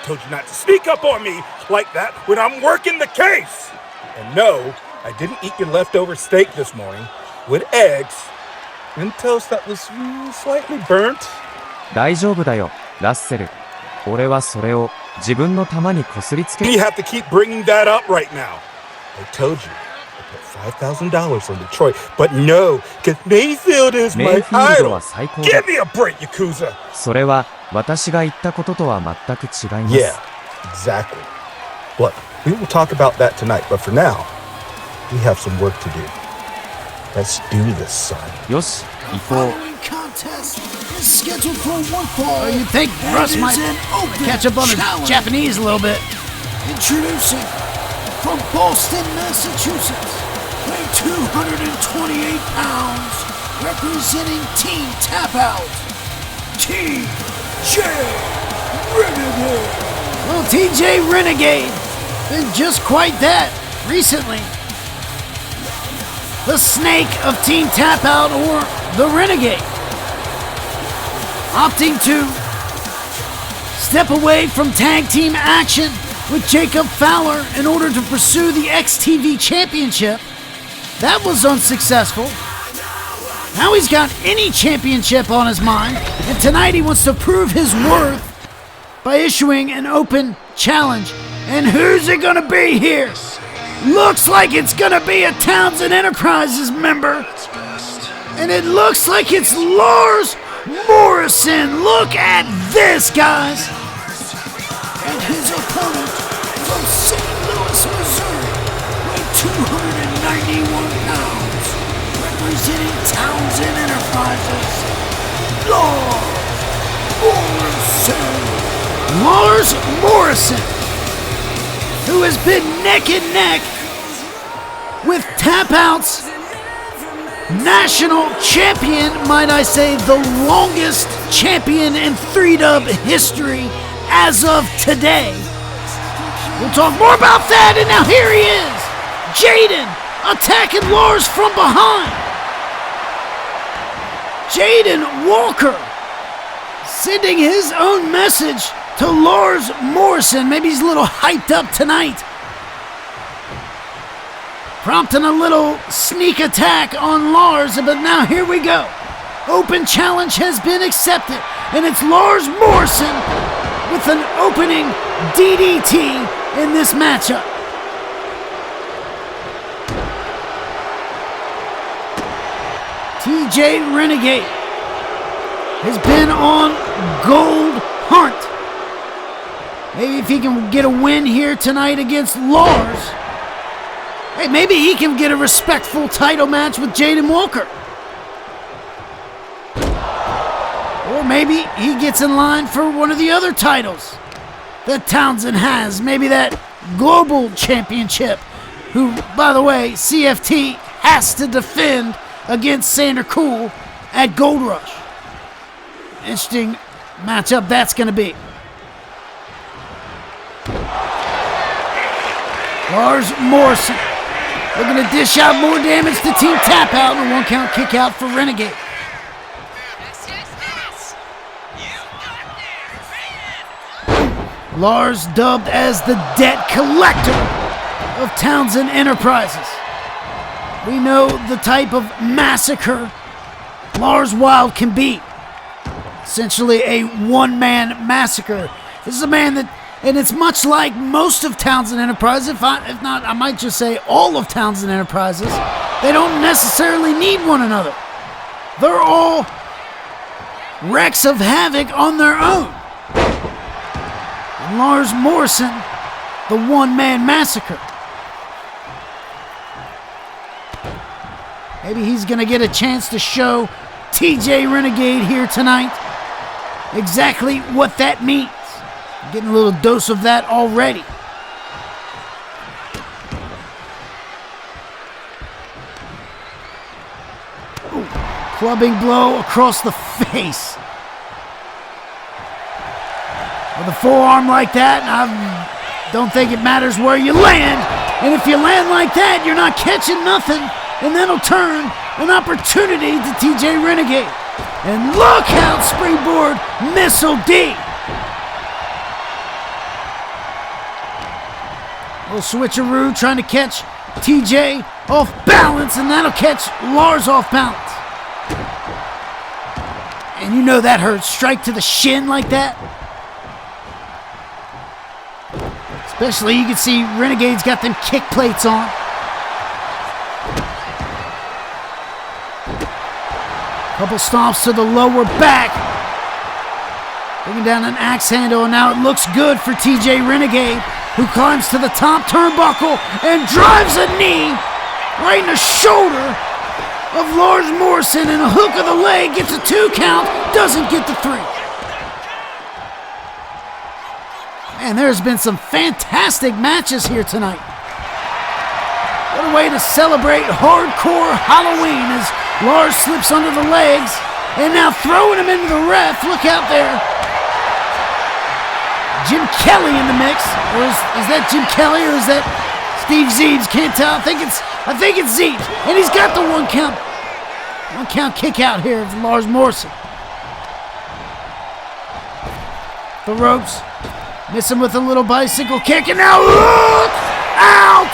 told you not to sneak up on me like that when I'm working the case. And no, I didn't eat your leftover steak this morning with eggs and toast that was slightly burnt. 大丈夫だよ、ラッセル。俺はそれを自分の玉にこすりつけ... You have to keep bringing that up right now. I told you. I put $5,000 on Detroit, but no, because Mayfield is my idol. Give me a break, Yakuza. それは私が言ったこととは全く違います。Yeah, exactly. Look, we will talk about that tonight, but for now, we have some work to do. Let's do this, son. よし、行こう。Contest is scheduled for one fall. You think Russ might catch up on his Japanese a little bit? Introducing from Boston, Massachusetts, weighing 228 pounds, representing Team Tapout, TJ Renegade. Well, TJ Renegade been just quite that recently. The snake of Team Tapout, or the Renegade, opting to step away from tag team action with Jacob Fowler in order to pursue the XTV Championship. That was unsuccessful. Now he's got any championship on his mind, and tonight he wants to prove his worth by issuing an open challenge. And who's it gonna be here? Looks like it's gonna be a Townsend Enterprises member. And it looks like it's Lars Morrison. Look at this, guys. And his opponent from St. Louis, Missouri, weighing 291 pounds, representing Townsend Enterprises, Lars Morrison. Lars Morrison, who has been neck and neck with Tapout's national champion, might I say the longest champion in 3-dub history as of today. We'll talk more about that, and now here he is, Jayden, attacking Lars from behind. Jayden Walker sending his own message to Lars Morrison. Maybe he's a little hyped up tonight. Prompting a little sneak attack on Lars, but now here we go. Open challenge has been accepted, and it's Lars Morrison with an opening DDT in this matchup. TJ Renegade has been on gold hunt. Maybe if he can get a win here tonight against Lars, hey, maybe he can get a respectful title match with Jayden Walker. Or maybe he gets in line for one of the other titles that Townsend has. Maybe that global championship, who, by the way, CFT has to defend against Sander Cool at Gold Rush. Interesting matchup that's going to be. Lars Morrison looking to dish out more damage to Team Tapout, and a 1 count kick out for Renegade. Lars dubbed as the debt collector of Townsend Enterprises. We know the type of massacre Lars Wild can be. Essentially a one-man massacre. This is a man that, and it's much like most of Townsend Enterprises, if not, I might just say all of Townsend Enterprises. They don't necessarily need one another. They're all wrecks of havoc on their own. And Lars Morrison, the one-man massacre. Maybe he's going to get a chance to show TJ Renegade here tonight exactly what that means. I'm getting a little dose of that already. Ooh, clubbing blow across the face. With a forearm like that, I don't think it matters where you land. And if you land like that, you're not catching nothing. And that'll turn an opportunity to TJ Renegade. And look out, springboard missile D. Little switcheroo trying to catch TJ off balance, and that'll catch Lars off balance. And you know that hurts. Strike to the shin like that. Especially you can see Renegade's got them kick plates on. Couple stomps to the lower back. Bringing down an axe handle, and now it looks good for TJ Renegade, who climbs to the top turnbuckle and drives a knee right in the shoulder of Lars Morrison, and a hook of the leg, gets a 2 count, doesn't get the 3. Man, there's been some fantastic matches here tonight. What a way to celebrate hardcore Halloween as Lars slips under the legs and now throwing him into the ref. Look out there. Jim Kelly in the mix. Or is that Jim Kelly or is that Steve Zeebs? Can't tell. I think it's Zeebs. And he's got the 1 count. 1 count kick out here from Lars Morrison. The ropes. Miss him with a little bicycle kick, and now look out!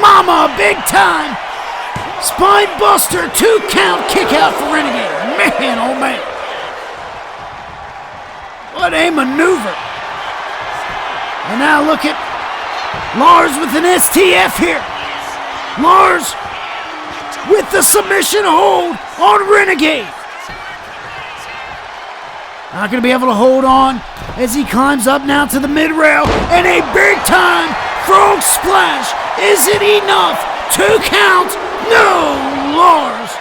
Mama, big time! Spine buster, 2 count kick out for Renegade. Man, oh man. What a maneuver. And now look at Lars with an STF here. Lars with the submission hold on Renegade. Not going to be able to hold on as he climbs up now to the mid-rail, and a big-time frog splash. Is it enough? 2 count. No, Lars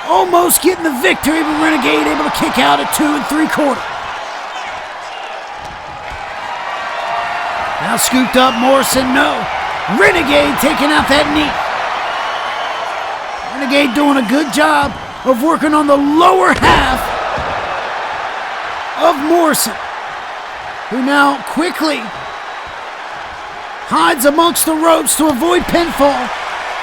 almost getting the victory, but Renegade able to kick out at 2 3/4. Now scooped up Morrison, no. Renegade taking out that knee. Renegade doing a good job of working on the lower half of Morrison, who now quickly hides amongst the ropes to avoid pinfall.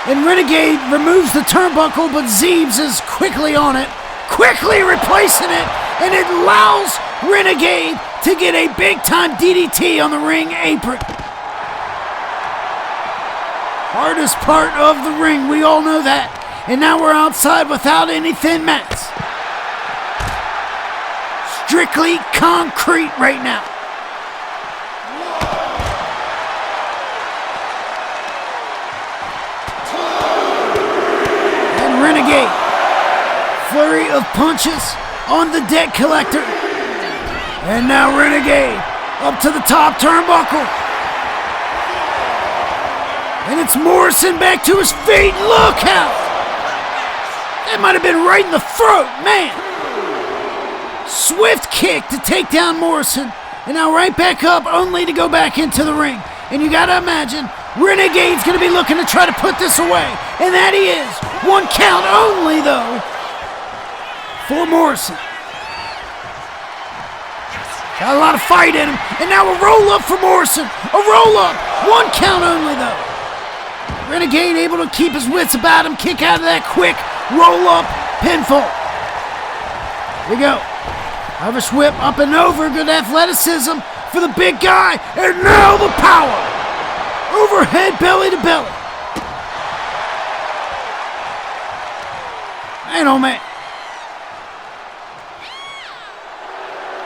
And Renegade removes the turnbuckle, but Zeebs is quickly on it, quickly replacing it, and it allows Renegade to get a big-time DDT on the ring apron. Hardest part of the ring, we all know that. And now we're outside without any thin mats. Strictly concrete right now. And Renegade. Flurry of punches on the debt collector. And now Renegade up to the top turnbuckle. And it's Morrison back to his feet. Look out! That might have been right in the throat, man. Swift kick to take down Morrison. And now right back up, only to go back into the ring. And you gotta imagine, Renegade's gonna be looking to try to put this away. And that he is. 1 count only, though, for Morrison. Got a lot of fight in him. And now a roll-up for Morrison. A roll-up. 1 count only, though. Renegade able to keep his wits about him. Kick out of that quick roll-up pinfall. Here we go. Irish whip up and over. Good athleticism for the big guy. And now the power. Overhead belly to belly. Man, oh man.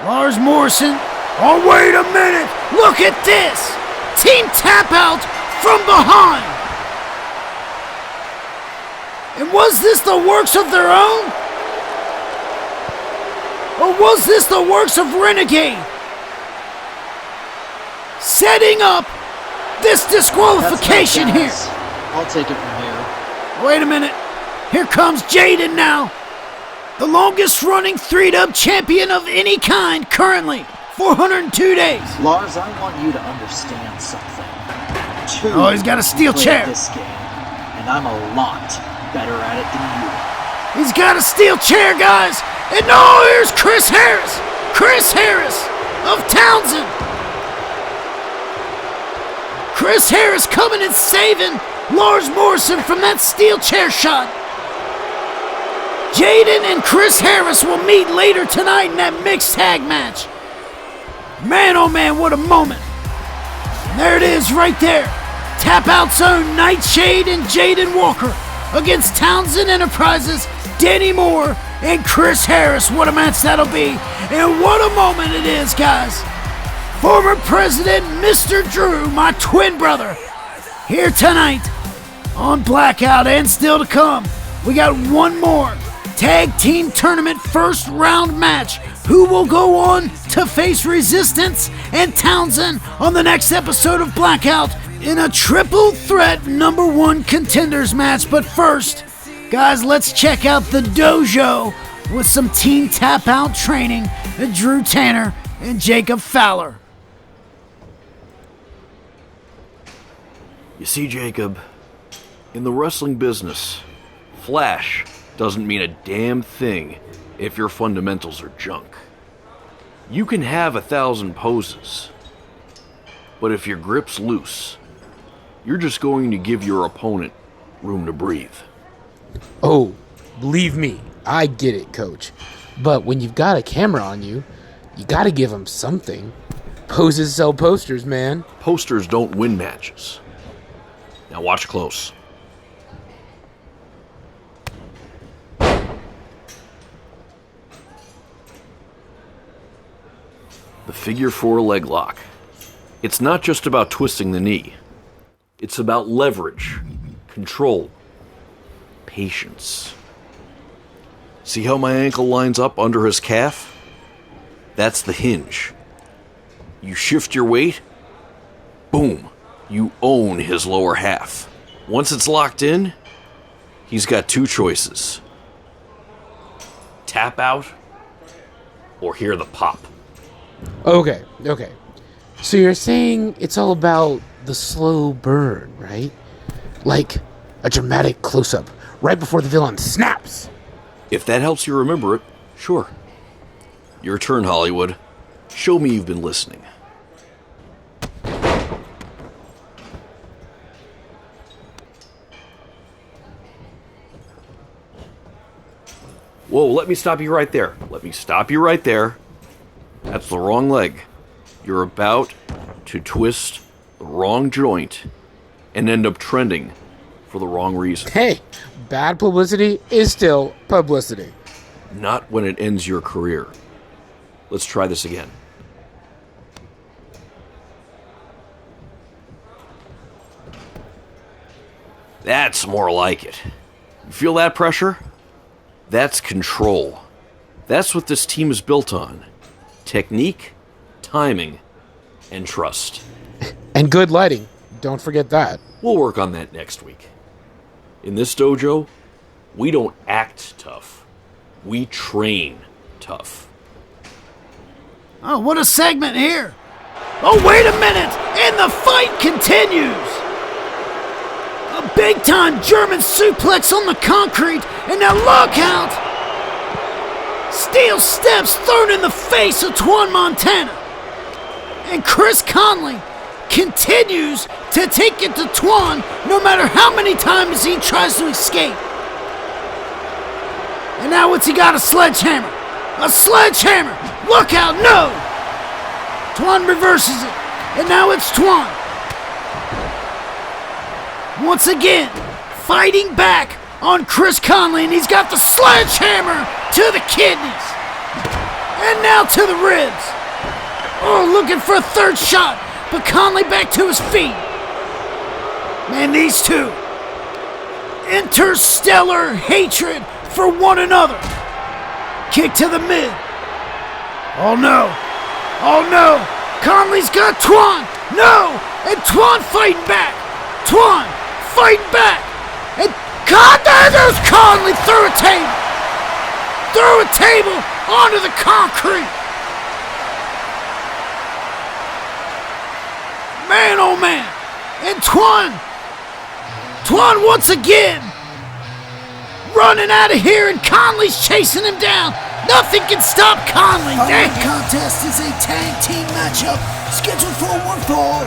Lars Morrison. Oh, wait a minute. Look at this. Team Tapout from behind. And was this the works of their own? Or was this the works of Renegade? Setting up this disqualification here. I'll take it from here. Wait a minute. Here comes Jayden now. The longest running 3-dub champion of any kind currently. 402 days. Lars, I want you to understand something. Oh, he's got a steel chair. This game, and I'm a lot better at it than you. He's got a steel chair, guys. And no, here's Chris Harris. Chris Harris of Townsend. Chris Harris coming and saving Lars Morrison from that steel chair shot. Jayden and Chris Harris will meet later tonight in that mixed tag match. Man, oh man, what a moment. And there it is right there. Tapout's own Nighshade and Jayden Walker against Townsend Enterprises, Dani Moire, and Chris Harris. What a match that'll be. And what a moment it is, guys. Former President Mr. Drew, my twin brother, here tonight on Blackout, and still to come. We got one more tag team tournament first round match. Who will go on to face Resistance and Townsend on the next episode of Blackout in a triple threat #1 contenders match. But first, guys, let's check out the dojo with some Team Tapout training and Drew Tanner and Jacob Fowler. You see, Jacob, in the wrestling business, flash doesn't mean a damn thing if your fundamentals are junk. You can have 1,000 poses, but if your grip's loose, you're just going to give your opponent room to breathe. Oh, believe me, I get it, coach. But when you've got a camera on you, you gotta give them something. Poses sell posters, man. Posters don't win matches. Now watch close. The figure 4 leg lock. It's not just about twisting the knee. It's about leverage, control, patience. See how my ankle lines up under his calf? That's the hinge. You shift your weight, boom, you own his lower half. Once it's locked in, he's got 2 choices. Tap out, or hear the pop. Okay. So you're saying it's all about the slow burn, right? Like a dramatic close-up right before the villain snaps. If that helps you remember it, sure. Your turn, Hollywood. Show me you've been listening. Whoa, let me stop you right there. That's the wrong leg. You're about to twist the wrong joint and end up trending for the wrong reason. Hey, bad publicity is still publicity. Not when it ends your career. Let's try this again. That's more like it. You feel that pressure? That's control. That's what this team is built on. Technique, timing, and trust. And good lighting. Don't forget that. We'll work on that next week. In this dojo, we don't act tough. We train tough. Oh, what a segment here. Oh, wait a minute. And the fight continues. A big-time German suplex on the concrete. And now look out. Steel steps thrown in the face of Twan Montana. And Chris Conley continues to take it to Twan no matter how many times he tries to escape. And now what's he got? A sledgehammer. A sledgehammer. Look out, no. Twan reverses it. And now it's Twan. Once again, fighting back on Chris Conley, and he's got the sledgehammer to the kidneys. And now to the ribs. Oh, looking for a third shot, but Conley back to his feet. Man, these two. Interstellar hatred for one another. Kick to the mid. Oh no. Oh no. Conley's got Twan. No. And Twan fighting back. Twan fighting back. And God, there's Conley through a table. Through a table onto the concrete. Man, oh man. And Twan once again running out of here, and Conley's chasing him down. Nothing can stop Conley. The contest is a tag team matchup scheduled for one fall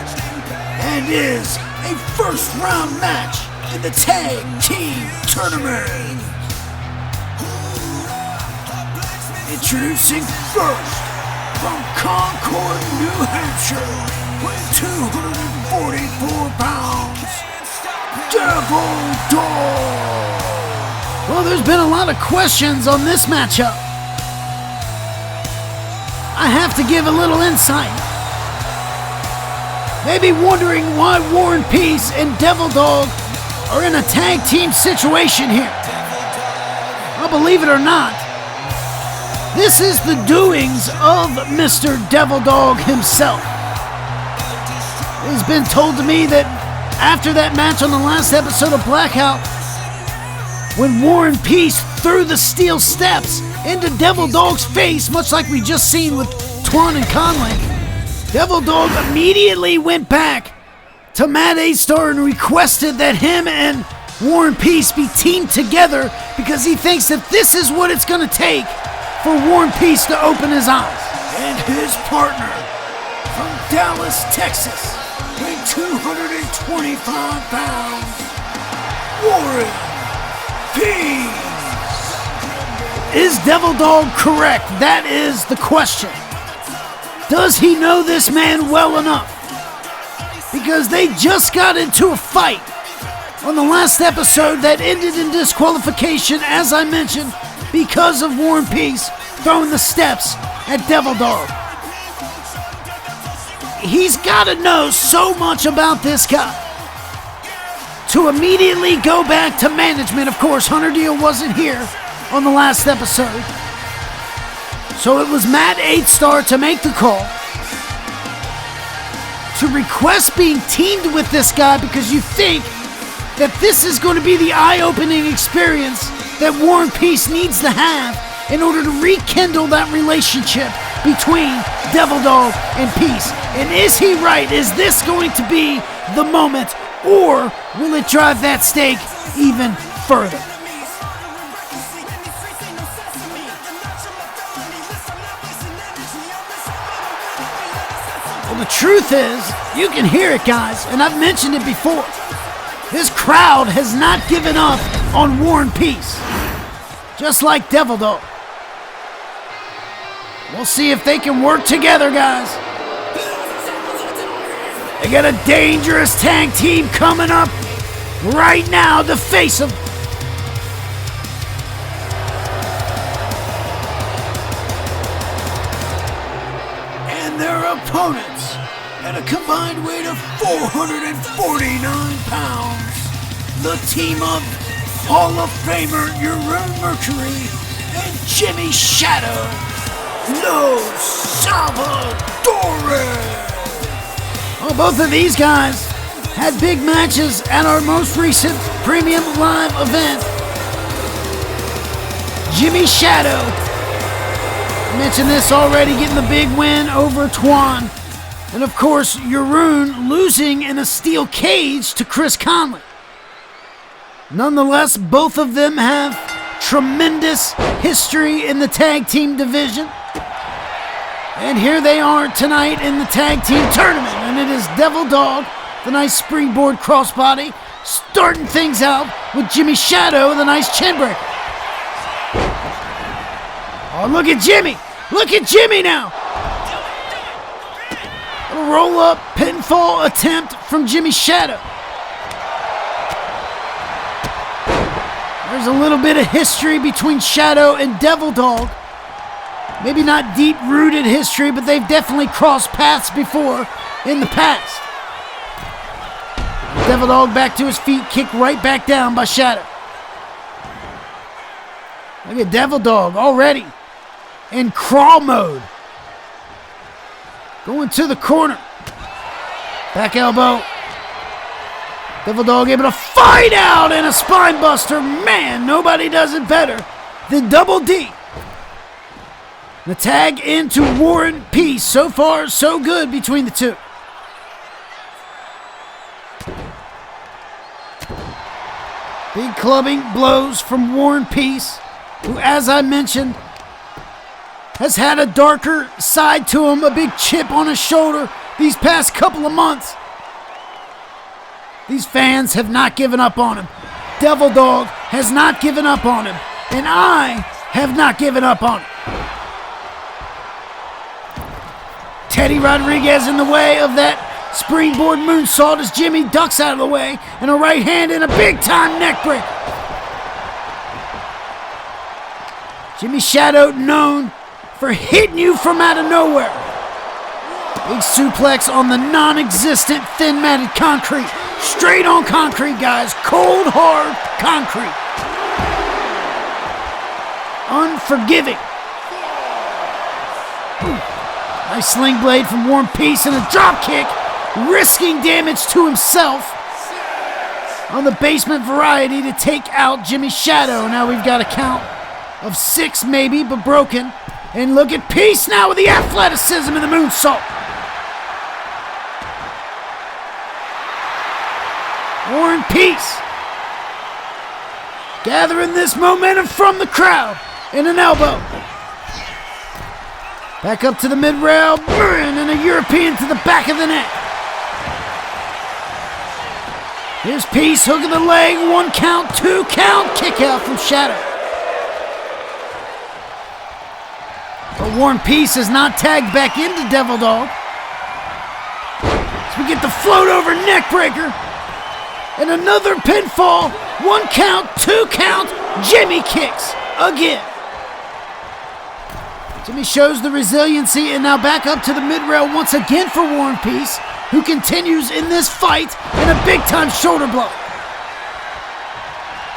and is a first round match in the tag team tournament. Introducing first from Concord, New Hampshire, weighing 244 pounds, Devil Dog. Well, there's been a lot of questions on this matchup. I have to give a little insight. Maybe wondering why War and Peace and Devil Dog are in a tag team situation here. Well, believe it or not, this is the doings of Mr. Devil Dog himself. It's been told to me that after that match on the last episode of Blackout, when War and Peace threw the steel steps into Devil Dog's face, much like we just seen with Twan and Conley, Devil Dog immediately went back to Matt A-Star and requested that him and War and Peace be teamed together because he thinks that this is what it's going to take for War and Peace to open his eyes. And his partner from Dallas, Texas, weighing 225 pounds, Warren Peace. Is Devil Dog correct? That is the question. Does he know this man well enough? Because they just got into a fight on the last episode that ended in disqualification, as I mentioned, because of War and Peace throwing the steps at Devil Dog. He's got to know so much about this guy to immediately go back to management. Of course, Hunter Deal wasn't here on the last episode, so it was Matt 8-Star to make the call to request being teamed with this guy because you think that this is going to be the eye-opening experience that War and Peace needs to have in order to rekindle that relationship between Devil Dog and Peace. And is he right? Is this going to be the moment, or will it drive that stake even further? Well, the truth is, you can hear it, guys, and I've mentioned it before. This crowd has not given up on War and Peace, just like Devil Dog. We'll see if they can work together, guys. They got a dangerous tag team coming up right now to face them. And their opponents at a combined weight of 449 pounds, the team of Hall of Famer Jeroen Mercury and Jimmy Shadow, Los Salvadores. Well, both of these guys had big matches at our most recent premium live event. Jimmy Shadow, I mentioned this already, getting the big win over Twan. And of course, Jeroen losing in a steel cage to Chris Conley. Nonetheless, both of them have tremendous history in the tag team division. And here they are tonight in the tag team tournament. And it is Devil Dog, the nice springboard crossbody, starting things out with Jimmy Shadow, the nice chin breaker. Oh, look at Jimmy. Look at Jimmy now. A roll-up pinfall attempt from Jimmy Shadow. There's a little bit of history between Shadow and Devil Dog. Maybe not deep-rooted history, but they've definitely crossed paths before in the past. Devil Dog back to his feet, kicked right back down by Shadow. Look at Devil Dog already in crawl mode. Going to the corner. Back elbow. Devil Dog able to fight out in a spine buster. Man, nobody does it better than Double D. The tag into War and Peace. So far, so good between the two. Big clubbing blows from War and Peace, who, as I mentioned, has had a darker side to him, a big chip on his shoulder these past couple of months. These fans have not given up on him. Devil Dog has not given up on him. And I have not given up on him. Teddy Rodriguez in the way of that springboard moonsault as Jimmy ducks out of the way, and a right hand and a big-time neck break. Jimmy Shadow known for hitting you from out of nowhere. Big suplex on the non-existent thin-matted concrete. Straight on concrete, guys. Cold, hard concrete. Unforgiving. Nice sling blade from War and Peace and a drop kick, risking damage to himself on the basement variety to take out Jimmy Shadow. Now we've got a count of 6 maybe, but broken. And look at Peace now with the athleticism and the moonsault. War and Peace gathering this momentum from the crowd in an elbow. Back up to the mid-rail, and a European to the back of the neck. Here's Peace hooking the leg, 1 count, 2 count, kick out from Shadow. But War and Peace is not tagged back into Devil Dog. So we get the float over neck breaker. And another pinfall. 1 count, 2 count. Jimmy kicks again. Jimmy shows the resiliency, and now back up to the mid-rail once again for War and Peace, who continues in this fight in a big-time shoulder blow.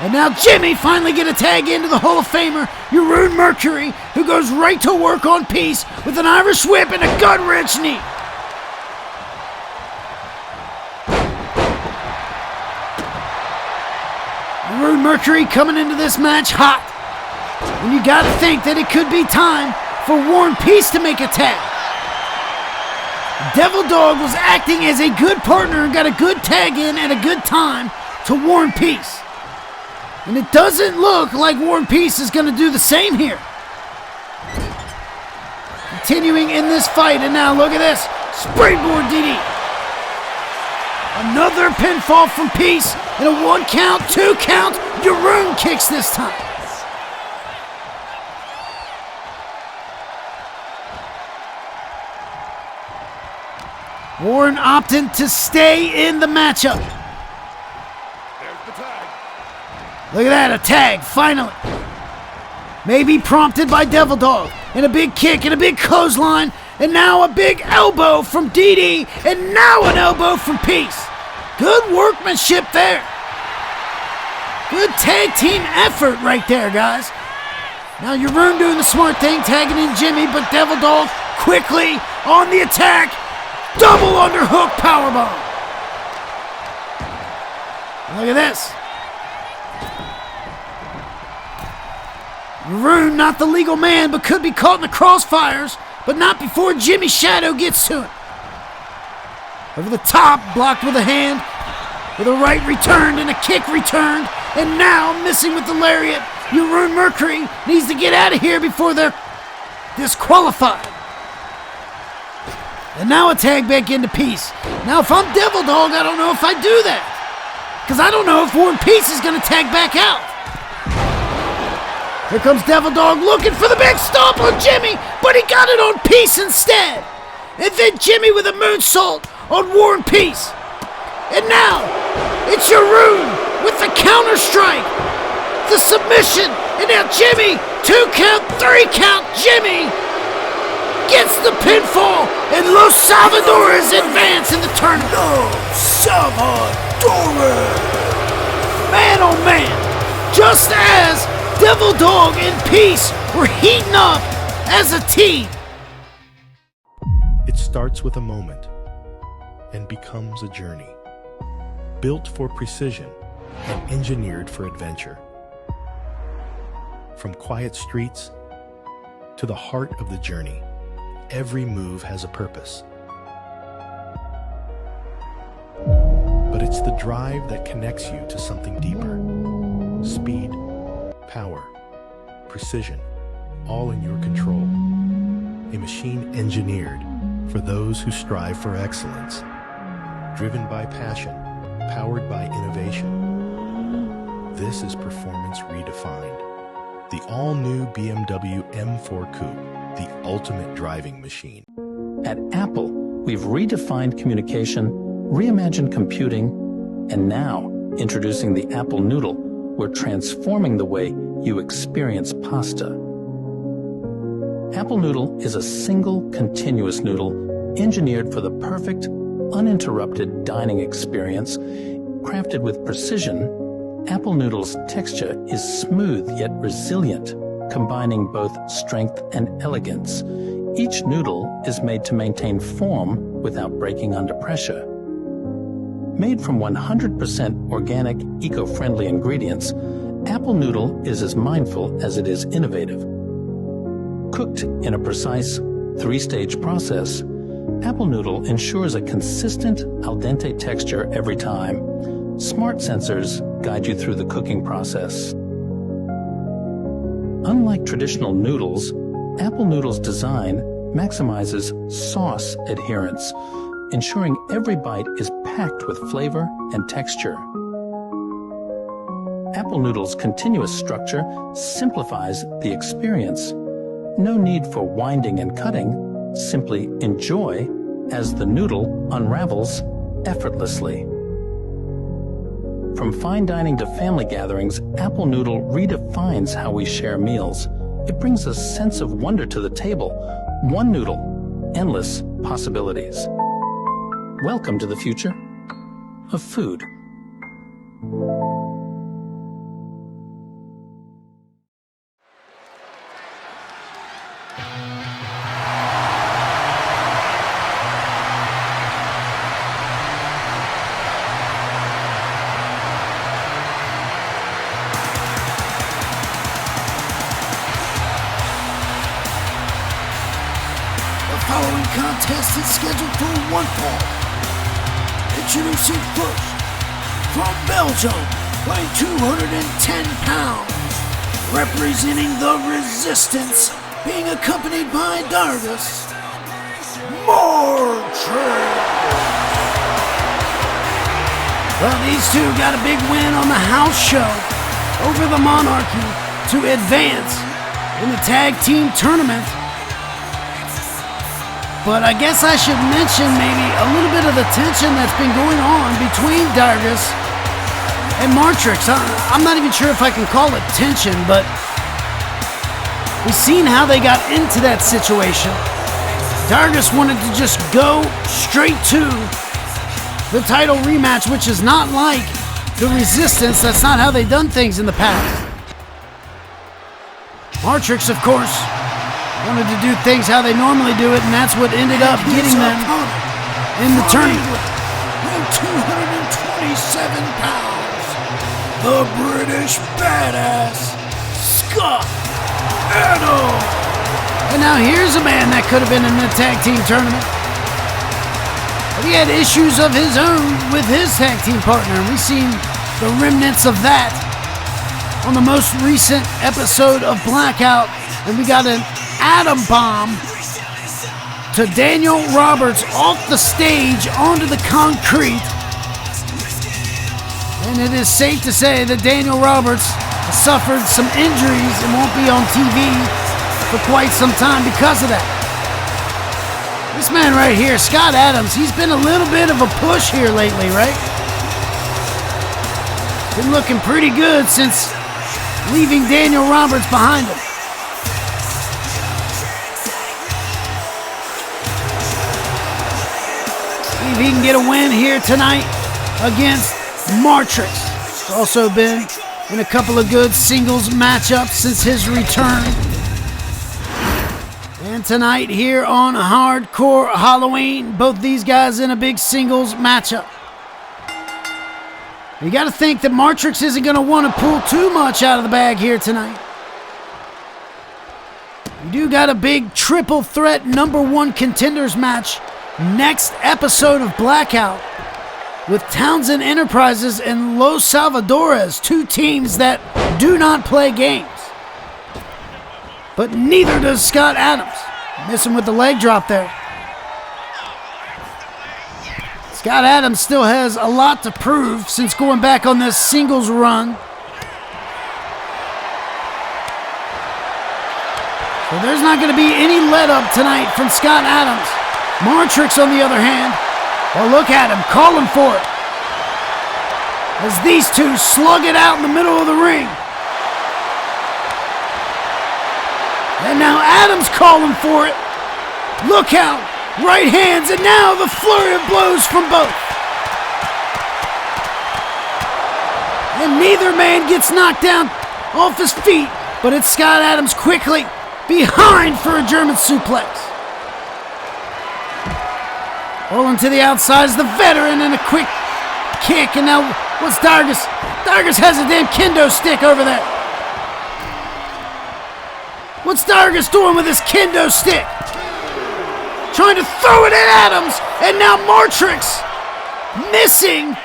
And now Jimmy finally get a tag into the Hall of Famer, Jeroen Mercury, who goes right to work on Peace with an Irish whip and a gut-wrench knee. Jeroen Mercury coming into this match hot. And you gotta think that it could be time for War and Peace to make a tag. Devil Dog was acting as a good partner and got a good tag in at a good time to War and Peace. And it doesn't look like War and Peace is going to do the same here. Continuing in this fight, and now look at this. Springboard DD. Another pinfall from Peace, and a 1 count, 2 count. Jeroen kicks this time. Warren opting to stay in the matchup. Look at that, a tag, finally. Maybe prompted by Devil Dog. And a big kick and a big clothesline. And now a big elbow from DD. And now an elbow from Peace. Good workmanship there. Good tag team effort right there, guys. Now Yaroon doing the smart thing, tagging in Jimmy, but Devil Dog quickly on the attack. Double underhook powerbomb. Look at this. Yaroon, not the legal man, but could be caught in the crossfires, but not before Jimmy Shadow gets to him. Over the top, blocked with a hand, with a right returned and a kick returned, and now missing with the lariat. Yaroon Mercury needs to get out of here before they're disqualified. And now a tag back into Peace. Now if I'm Devil Dog, I don't know if I do that. Because I don't know if Warren Peace is going to tag back out. Here comes Devil Dog looking for the big stomp on Jimmy, but he got it on Peace instead. And then Jimmy with a moonsault on Warren Peace. And now it's Yaroon with the counter strike. The submission, and now Jimmy, 2 count, 3 count, Jimmy gets the pinfall, and Los Salvadores advance in the tournament. Los Salvadores! Man, oh man, just as Devil Dog and Peace were heating up as a team. It starts with a moment and becomes a journey, built for precision and engineered for adventure. From quiet streets to the heart of the journey, every move has a purpose. But it's the drive that connects you to something deeper. Speed, power, precision, all in your control. A machine engineered for those who strive for excellence. Driven by passion, powered by innovation. This is performance redefined. The all-new BMW M4 Coupe, the ultimate driving machine. At Apple, we've redefined communication, reimagined computing, and now, introducing the Apple Noodle, we're transforming the way you experience pasta. Apple Noodle is a single, continuous noodle engineered for the perfect, uninterrupted dining experience. Crafted with precision, Apple Noodle's texture is smooth yet resilient, combining both strength and elegance. Each noodle is made to maintain form without breaking under pressure. Made from 100% organic, eco-friendly ingredients, Apple Noodle is as mindful as it is innovative. Cooked in a precise 3-stage process, Apple Noodle ensures a consistent al dente texture every time. Smart sensors guide you through the cooking process. Unlike traditional noodles, Apple Noodle's design maximizes sauce adherence, ensuring every bite is packed with flavor and texture. Apple Noodle's continuous structure simplifies the experience. No need for winding and cutting, simply enjoy as the noodle unravels effortlessly. From fine dining to family gatherings, Apple Noodle redefines how we share meals. It brings a sense of wonder to the table. One noodle, endless possibilities. Welcome to the future of food. Contest is scheduled for one fall. Introducing first, from Belgium, weighing 210 pounds, representing the Resistance, being accompanied by Dargus, Maartrix. Well, these two got a big win on the house show over the Monarchy to advance in the tag team tournament. But I guess I should mention maybe a little bit of the tension that's been going on between Dargis and Maartrix. I'm not even sure if I can call it tension, but we've seen how they got into that situation. Dargis wanted to just go straight to the title rematch, which is not like the Resistance. That's not how they've done things in the past. Maartrix, of course, wanted to do things how they normally do it, and that's what ended up getting them in the tournament. 227 pounds, the British Badass, Scott Adams. And now here's a man that could have been in the tag team tournament. But he had issues of his own with his tag team partner, and we've seen the remnants of that on the most recent episode of Blackout. And we got an atom bomb to Daniel Roberts off the stage onto the concrete. And it is safe to say that Daniel Roberts has suffered some injuries and won't be on TV for quite some time because of that. This man right here, Scott Adams, he's been a little bit of a push here lately, right? Been looking pretty good since leaving Daniel Roberts behind him. See if he can get a win here tonight against Maartrix. He's also been in a couple of good singles matchups since his return. And tonight here on Hardcore Halloween, both these guys in a big singles matchup. You got to think that Maartrix isn't going to want to pull too much out of the bag here tonight. We do got a big triple threat #1 contenders match next episode of Blackout with Townsend Enterprises and Los Salvadores, two teams that do not play games. But neither does Scott Adams. Missing with the leg drop there. Scott Adams still has a lot to prove since going back on this singles run. So there's not going to be any let up tonight from Scott Adams. Maartrix, on the other hand, well, look at him, calling for it. As these two slug it out in the middle of the ring. And now Adams calling for it. Look out, right hands, and now the flurry of blows from both. And neither man gets knocked down off his feet, but it's Scott Adams quickly behind for a German suplex. Rolling to the outside is the veteran and a quick kick. And now what's Dargis? Dargis has a damn kendo stick over there. What's Dargis doing with his kendo stick? Trying to throw it at Adams. And now Maartrix missing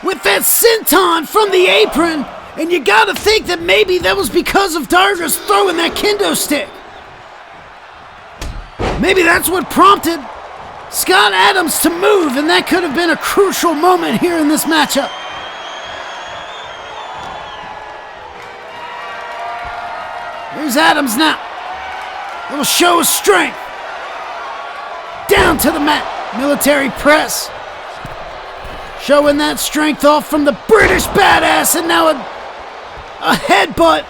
with that senton from the apron. And you gotta think that maybe that was because of Dargis throwing that kendo stick. Maybe that's what prompted Scott Adams to move, and that could have been a crucial moment here in this matchup. Here's Adams now. Little show of strength. Down to the mat. Military press. Showing that strength off from the British Badass, and now a headbutt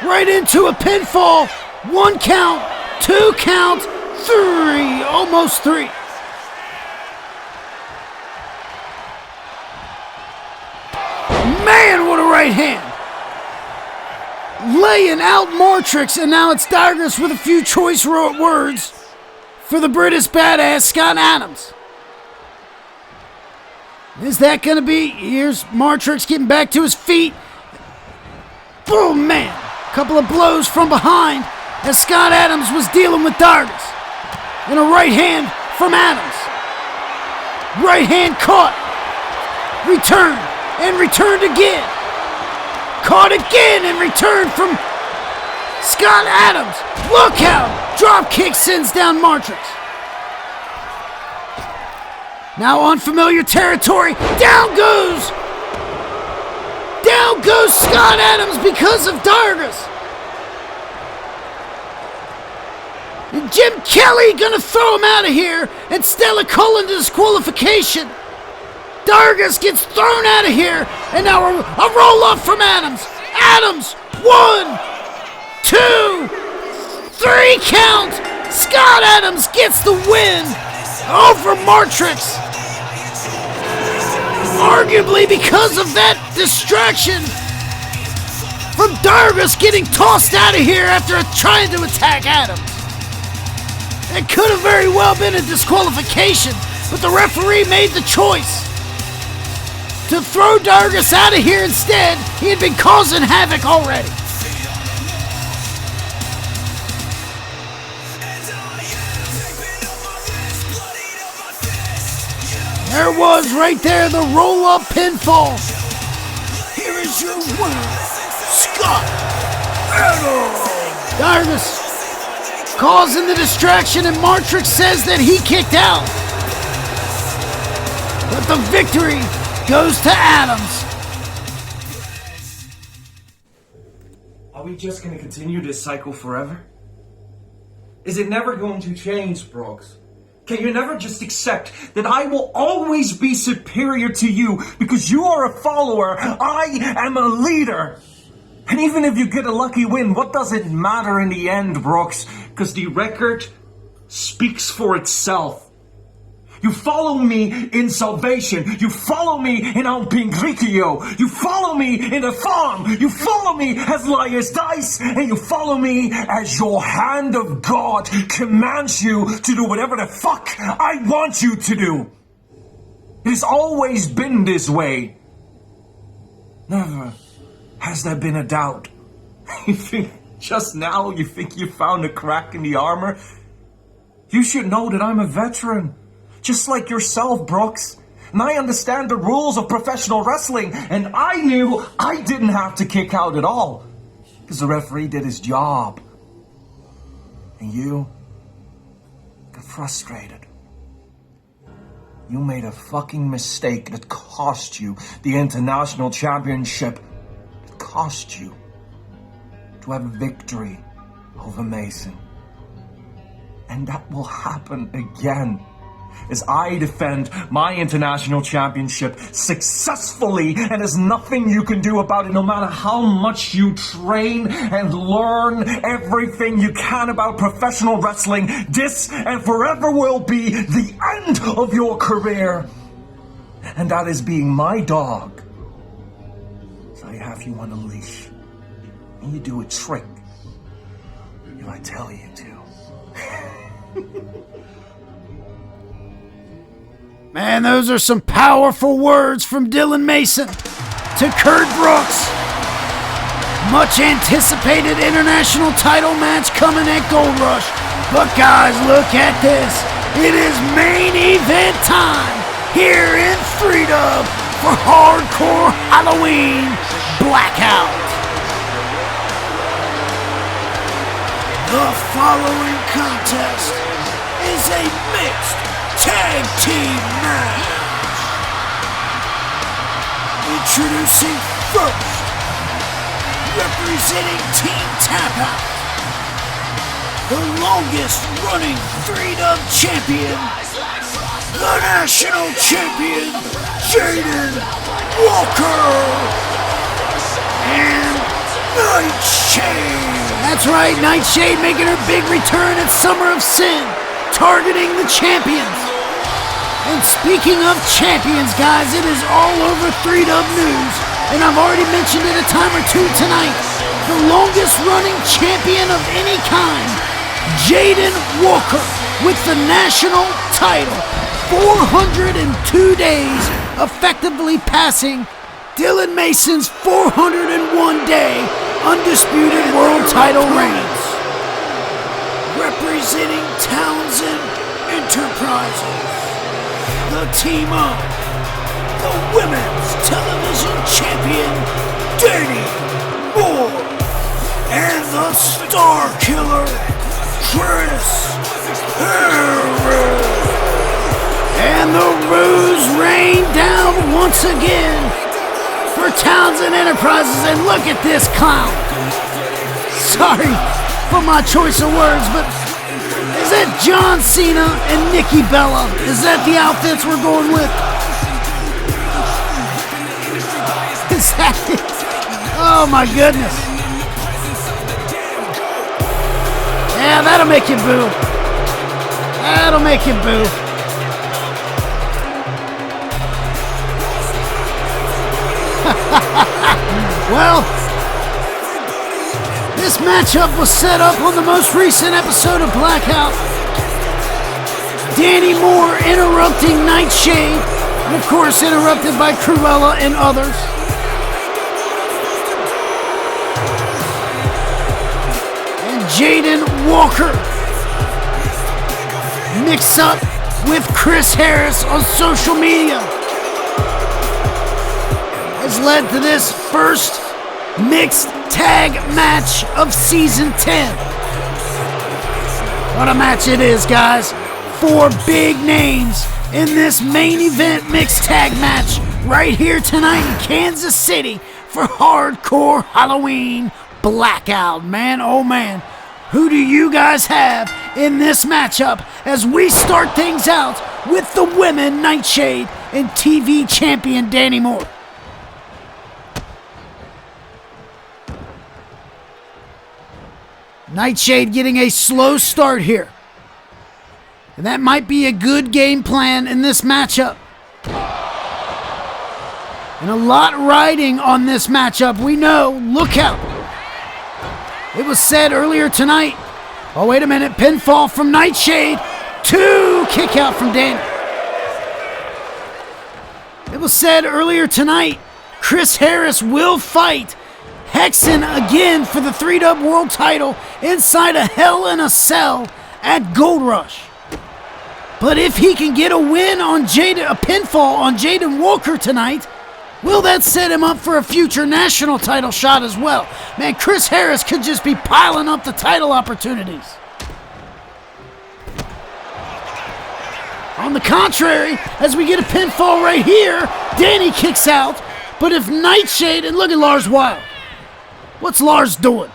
right into a pinfall. 1 count, 2 count, 3, almost 3. Man, what a right hand. Laying out Maartrix, and now it's Dargis with a few choice words for the British Badass, Scott Adams. Is that going to be? Here's Maartrix getting back to his feet. Boom, man. A couple of blows from behind as Scott Adams was dealing with Dargis. And a right hand from Adams. Right hand caught. Returned. And returned again. Caught again and returned from Scott Adams. Look out. Drop kick sends down Maartrix. Now unfamiliar territory. Down goes Scott Adams because of Dargis. And Jim Kelly gonna throw him out of here and Stella Cullen to disqualification. Dargis gets thrown out of here, and now a roll-up from Adams. Adams, 1, 2, 3 count. Scott Adams gets the win over Maartrix. Arguably because of that distraction from Dargis getting tossed out of here after trying to attack Adams. It could have very well been a disqualification, but the referee made the choice to throw Dargis out of here instead. He had been causing havoc already. There was right there the roll-up pinfall. Here is your winner, Scott Adams. Dargis causing the distraction, and Maartrix says that he kicked out. But the victory goes to Adams. Are we just going to continue this cycle forever? Is it never going to change, Brooks? Can you never just accept that I will always be superior to you because you are a follower, I am a leader? And even if you get a lucky win, what does it matter in the end, Brooks? Because the record speaks for itself. You follow me in Salvation. You follow me in Alpingrikio. You follow me in the farm. You follow me as Elias Dice. And you follow me as your hand of God commands you to do whatever the fuck I want you to do. It has always been this way. Never has there been a doubt. You think just now you think you found a crack in the armor? You should know that I'm a veteran. Just like yourself, Brooks. And I understand the rules of professional wrestling, and I knew I didn't have to kick out at all. Because the referee did his job. And you got frustrated. You made a fucking mistake that cost you the international championship. It cost you to have a victory over Mason. And that will happen again as I defend my international championship successfully, and there's nothing you can do about it, no matter how much you train and learn everything you can about professional wrestling. This and forever will be the end of your career. And that is being my dog. So I have you on a leash. And you do a trick if I tell you to. Man, those are some powerful words from Dylan Mason to Curt Brooks. Much anticipated international title match coming at Gold Rush. But guys, look at this. It is main event time here in Freedom for Hardcore Halloween Blackout. The following contest is a mixed tag team match. Introducing first, representing Team Tapout, the longest running Freedom champion, the national champion, Jayden Walker, and Nighshade. That's right, Nighshade making her big return at Summer of Sin, targeting the champions. And speaking of champions, guys, it is all over 3Dub News, and I've already mentioned it a time or two tonight. The longest running champion of any kind, Jayden Walker, with the national title. 402 days, effectively passing Dylan Mason's 401-day Undisputed World Title reigns. Representing Townsend Enterprises, the team of the Women's Television Champion, Dani, Moire, and the Star Killer, Chris Harris. And the Ruse rain down once again for Townsend Enterprises. And look at this clown. Sorry for my choice of words, but Is that John Cena and Nikki Bella? Is that the outfits we're going with? Is that it? Oh my goodness. Yeah, that'll make you boo. That'll make you boo. Well, this matchup was set up on the most recent episode of Blackout. Dani Moire interrupting Nighshade, and of course interrupted by Cruella and others. And Jayden Walker mixed up with Chris Harris on social media has led to this first mixed tag match of season 10. What a match it is, guys. 4 big names in this main event mixed tag match right here tonight in Kansas City for Hardcore Halloween Blackout. Man, oh man, who do you guys have in this matchup as we start things out with the women Nighshade and TV champion Dani Moire? Nighshade getting a slow start here. And that might be a good game plan in this matchup. And a lot riding on this matchup. We know, look out. It was said earlier tonight. Oh, wait a minute. Pinfall from Nighshade. 2 kick out from Dani. It was said earlier tonight. Chris Harris will fight Hexen again for the 3-Dub World title inside a Hell in a Cell at Gold Rush. But if he can get a win on a pinfall on Jayden Walker tonight, will that set him up for a future national title shot as well? Man, Chris Harris could just be piling up the title opportunities. On the contrary, as we get a pinfall right here, Dani kicks out. But if Nighshade, and look at Lars Wild. What's Lars doing?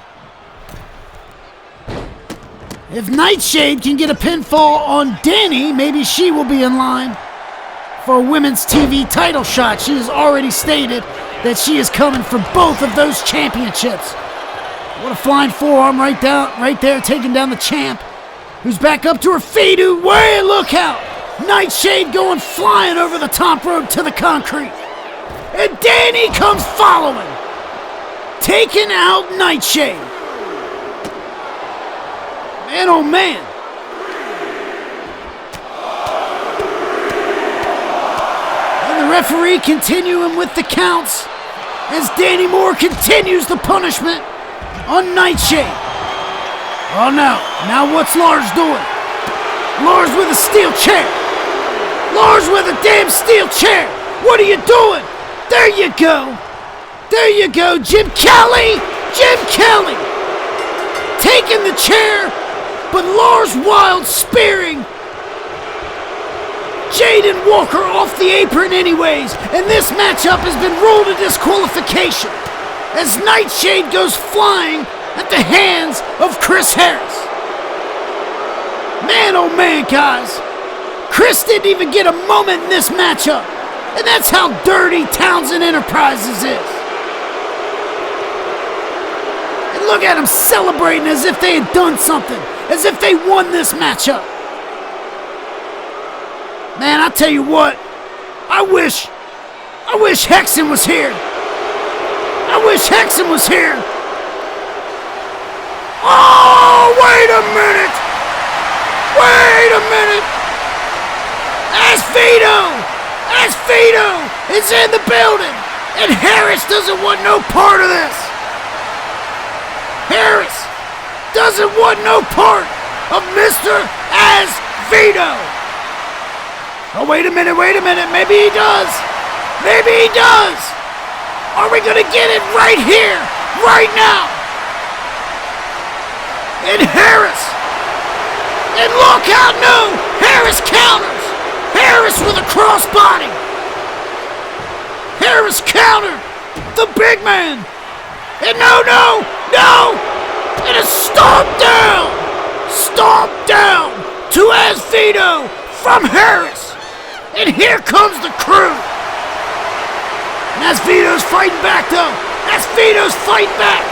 If Nighshade can get a pinfall on Dani, maybe she will be in line for a women's TV title shot. She has already stated that she is coming for both of those championships. What a flying forearm right there, taking down the champ, who's back up to her feet. Way, look out! Nighshade going flying over the top rope to the concrete. And Dani comes following, taking out Nighshade. Man, oh man. And the referee continuing with the counts as Dani Moire continues the punishment on Nighshade. Oh no, now what's Lars doing? Lars with a steel chair. Lars with a damn steel chair. What are you doing? There you go. There you go, Jim Kelly. Jim Kelly taking the chair, but Lars Wild spearing Jayden Walker off the apron anyways, and this matchup has been ruled a disqualification as Nighshade goes flying at the hands of Chris Harris. Man, oh man, guys. Chris didn't even get a moment in this matchup, and that's how dirty Townsend Enterprises is. And look at them celebrating as if they had done something, as if they won this matchup. Man, I tell you what, I wish Hexen was here. I wish Hexen was here. Oh, wait a minute. Wait a minute. Efed is in the building, and Harris doesn't want no part of this. Harris doesn't want no part of Mr. Efed. Oh, wait a minute, maybe he does. Maybe he does. Are we gonna get it right here, right now? And Harris. And look out, no! Harris counters! Harris with a crossbody! Harris countered! The big man! And no! And a stomp down! stomp down to Vito from Harris. And here comes the crew. And Vito's fighting back though. Vito's fighting back.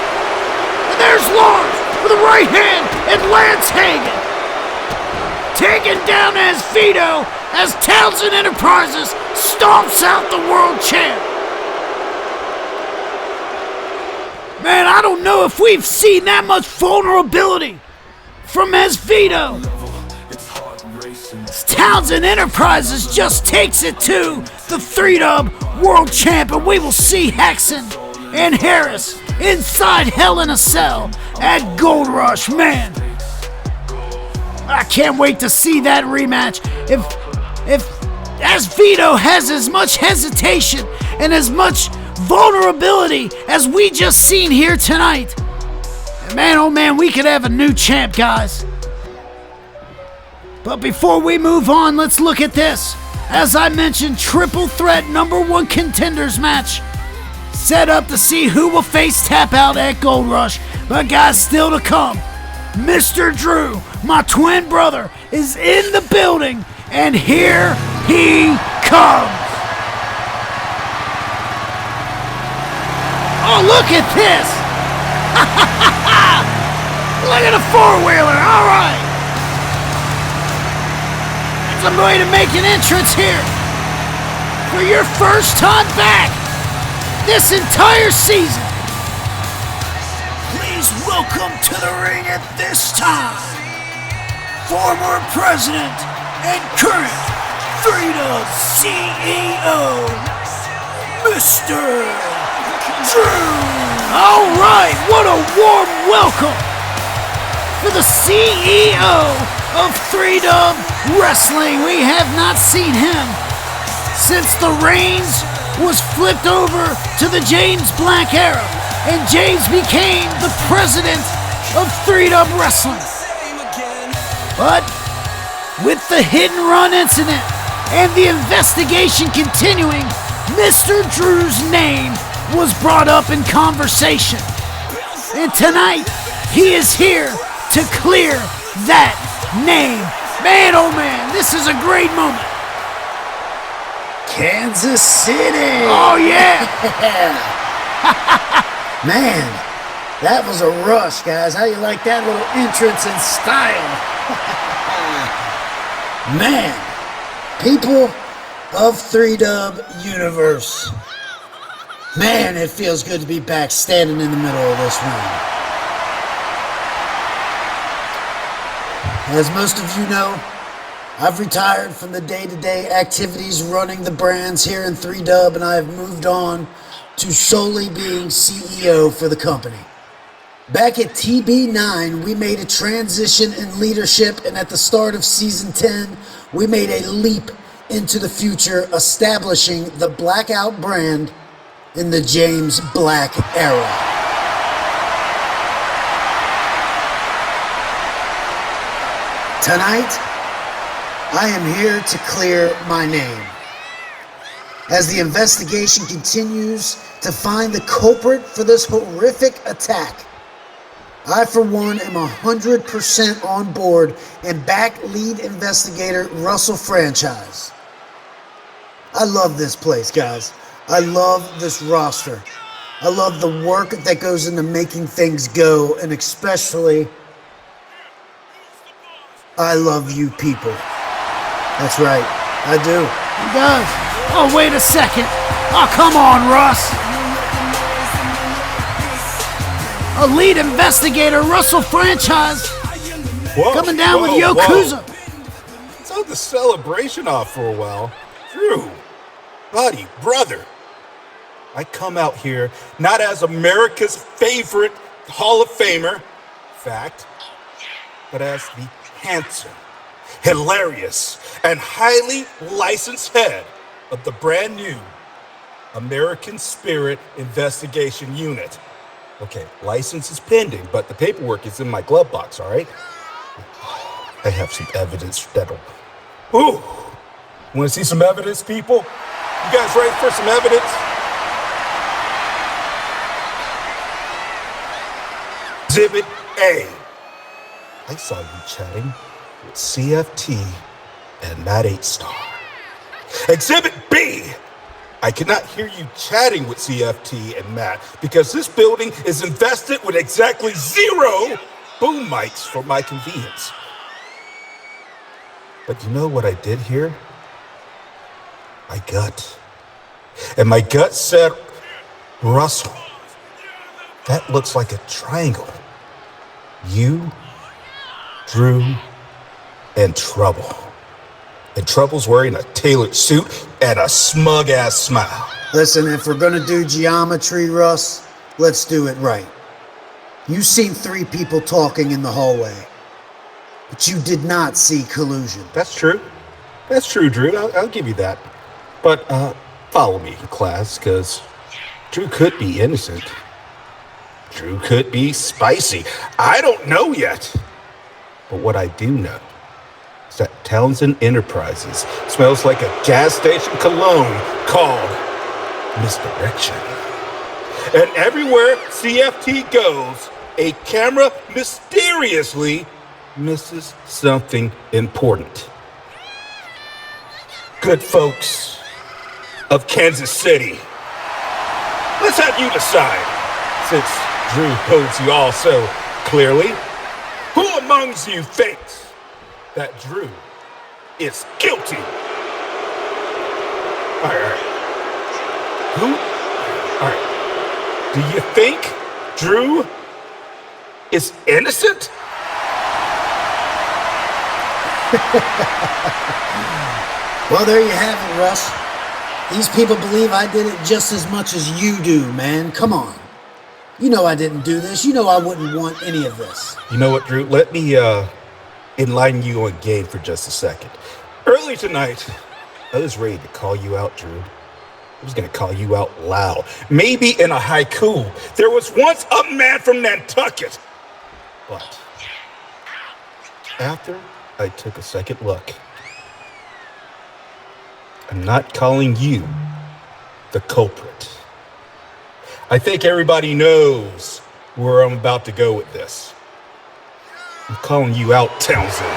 And there's Lars with a right hand and Lance Hagen. Taking down Vito as Townsend Enterprises stomps out the world champ. Man, I don't know if we've seen that much vulnerability from Vito. Townsend Enterprises just takes it to the 3-dub world champ, and we will see Hexen and Harris inside Hell in a Cell at Gold Rush. Man, I can't wait to see that rematch. If Vito has as much hesitation and as much vulnerability as we just seen here tonight, man, oh man, we could have a new champ, guys. But before we move on, let's look at this. As I mentioned, triple threat #1 contenders match. Set up to see who will face Tapout at Gold Rush. But guys, still to come, Mr. Drew, my twin brother, is in the building, and here he comes. Oh, look at this. Look at a four-wheeler, all right. I'm going to make an entrance here for your first time back this entire season. Please welcome to the ring at this time, former president and current 3-dub CEO, Mr. Drew. All right, what a warm welcome for the CEO of 3-dub Wrestling. We have not seen him since the reins was flipped over to the James Black era, and James became the president of 3-dub Wrestling. But with the hit and run incident and the investigation continuing, Mr. Drew's name was brought up in conversation. And tonight, he is here to clear that name. Man, oh man, this is a great moment. Kansas City. Oh yeah. Man, that was a rush, guys. How you like that little entrance and style? Man, people of 3-dub universe. Man, it feels good to be back standing in the middle of this ring. As most of you know, I've retired from the day-to-day activities running the brands here in 3-dub, and I have moved on to solely being CEO for the company. Back at TB9, we made a transition in leadership, and at the start of Season 10, we made a leap into the future, establishing the Blackout brand in the James Black era. Tonight, I am here to clear my name. As the investigation continues to find the culprit for this horrific attack, I, for one, am 100% on board and back lead investigator Russell Franchise. I love this place, guys. I love this roster. I love the work that goes into making things go, and especially, I love you people. That's right, I do. He does. Oh, wait a second. Oh, come on, Russ. A lead investigator, Russell Franchise, coming down with Yakuza. Let's have the celebration off for a while. Drew, buddy, brother. I come out here not as America's favorite Hall of Famer, fact, but as the handsome, hilarious, and highly licensed head of the brand new American Spirit Investigation Unit. Okay, license is pending, but the paperwork is in my glove box, all right? I have some evidence that'll... Ooh! Want to see some evidence, people? You guys ready for some evidence? Exhibit A. I saw you chatting with CFT and Matt 8-Star. Exhibit B! I cannot hear you chatting with CFT and Matt because this building is invested with exactly 0 boom mics for my convenience. But you know what I did hear? My gut. And my gut said, Russell, that looks like a triangle. You, Drew, and Trouble. And Trouble's wearing a tailored suit and a smug-ass smile. Listen, if we're gonna do geometry, Russ, let's do it right. You seen 3 people talking in the hallway, but you did not see collusion. That's true. That's true, Drew. I'll give you that. But follow me, class, because Drew could be innocent. Drew could be spicy. I don't know yet. But what I do know is that Townsend Enterprises smells like a gas station cologne called Misdirection. And everywhere CFT goes, a camera mysteriously misses something important. Good folks of Kansas City, let's have you decide, since Drew knows you all so clearly, who amongst you thinks that Drew is guilty? All right. Who? All right. Do you think Drew is innocent? Well, there you have it, Russ. These people believe I did it just as much as you do, man. Come on. You know I didn't do this. You know I wouldn't want any of this. You know what, Drew? Let me enlighten you on game for just a second. Early tonight, I was ready to call you out, Drew. I was going to call you out loud. Maybe in a haiku. There was once a man from Nantucket. But after I took a second look, I'm not calling you the culprit. I think everybody knows where I'm about to go with this. I'm calling you out, Townsend.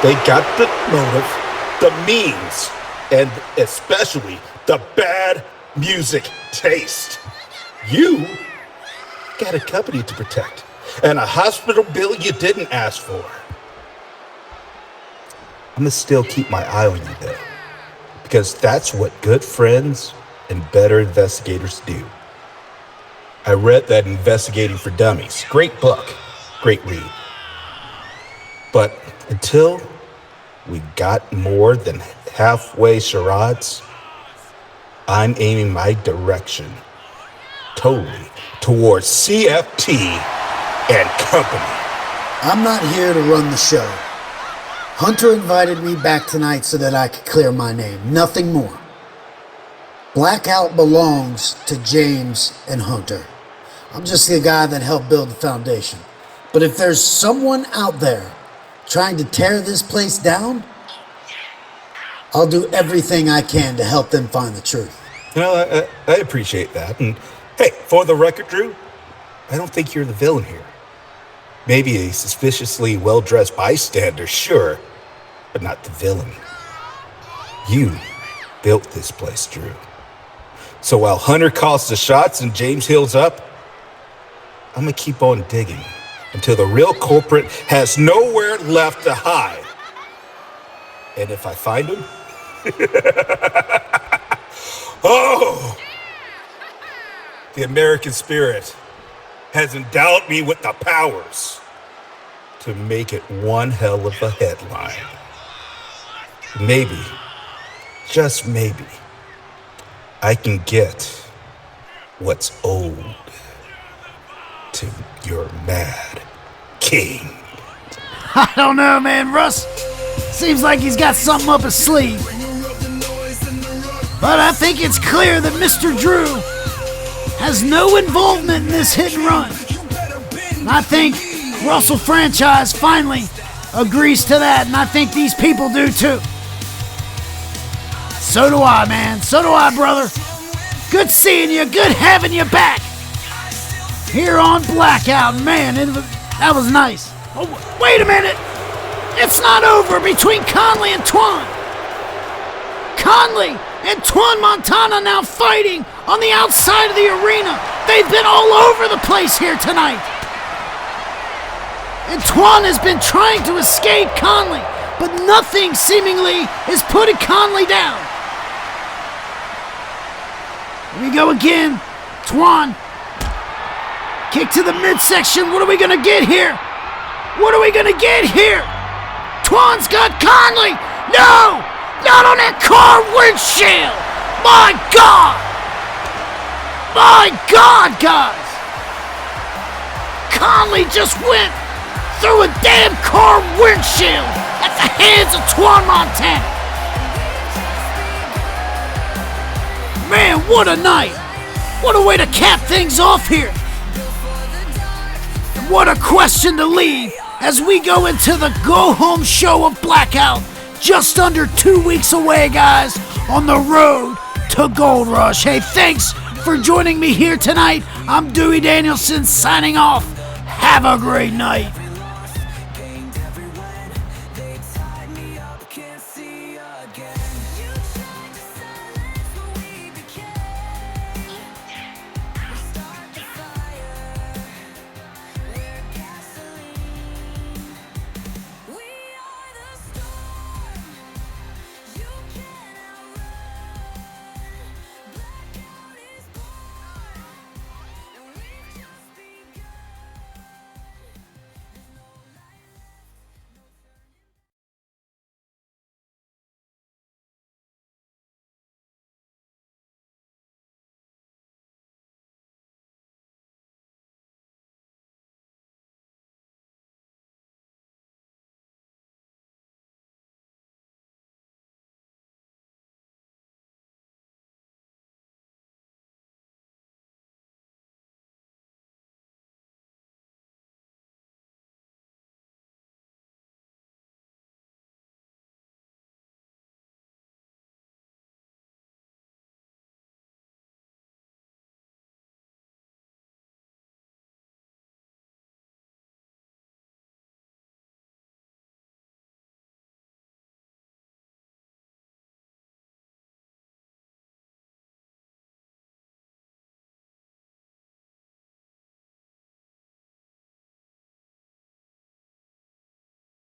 They got the motive, the means, and especially the bad music taste. You got a company to protect and a hospital bill you didn't ask for. I'm gonna still keep my eye on you though, because that's what good friends and better investigators do. I read that Investigating for Dummies. Great book, great read. But until we got more than halfway charades, I'm aiming my direction totally towards CFT and company. I'm not here to run the show. Hunter invited me back tonight so that I could clear my name, nothing more. Blackout belongs to James and Hunter. I'm just the guy that helped build the foundation. But if there's someone out there trying to tear this place down, I'll do everything I can to help them find the truth. You know, I appreciate that. And hey, for the record, Drew, I don't think you're the villain here. Maybe a suspiciously well-dressed bystander, sure, but not the villain. You built this place, Drew. So while Hunter calls the shots and James heals up, I'm gonna keep on digging until the real culprit has nowhere left to hide. And if I find him, oh, the American spirit has endowed me with the powers to make it one hell of a headline. Maybe, just maybe, I can get what's owed to your mad king. I don't know, man. Russ seems like he's got something up his sleeve. But I think it's clear that Mr. Drew has no involvement in this hit and run. And I think Russell Franchise finally agrees to that, and I think these people do too. So do I, man. So do I, brother. Good seeing you. Good having you back here on Blackout. Man, that was nice. Oh, wait a minute! It's not over between Conley and Twan! Conley and Twan Montana now fighting on the outside of the arena. They've been all over the place here tonight. And Twan has been trying to escape Conley, but nothing seemingly is putting Conley down. Here we go again. Twan. Kick to the midsection. What are we going to get here? What are we going to get here? Twan's got Conley. No! Not on that car windshield. My God. My God, guys. Conley just went through a damn car windshield at the hands of Twan Montana. Man, what a night. What a way to cap things off here. And what a question to leave as we go into the go-home show of Blackout. Just under 2 weeks away, guys, on the road to Gold Rush. Hey, thanks for joining me here tonight. I'm Dewey Danielson signing off. Have a great night.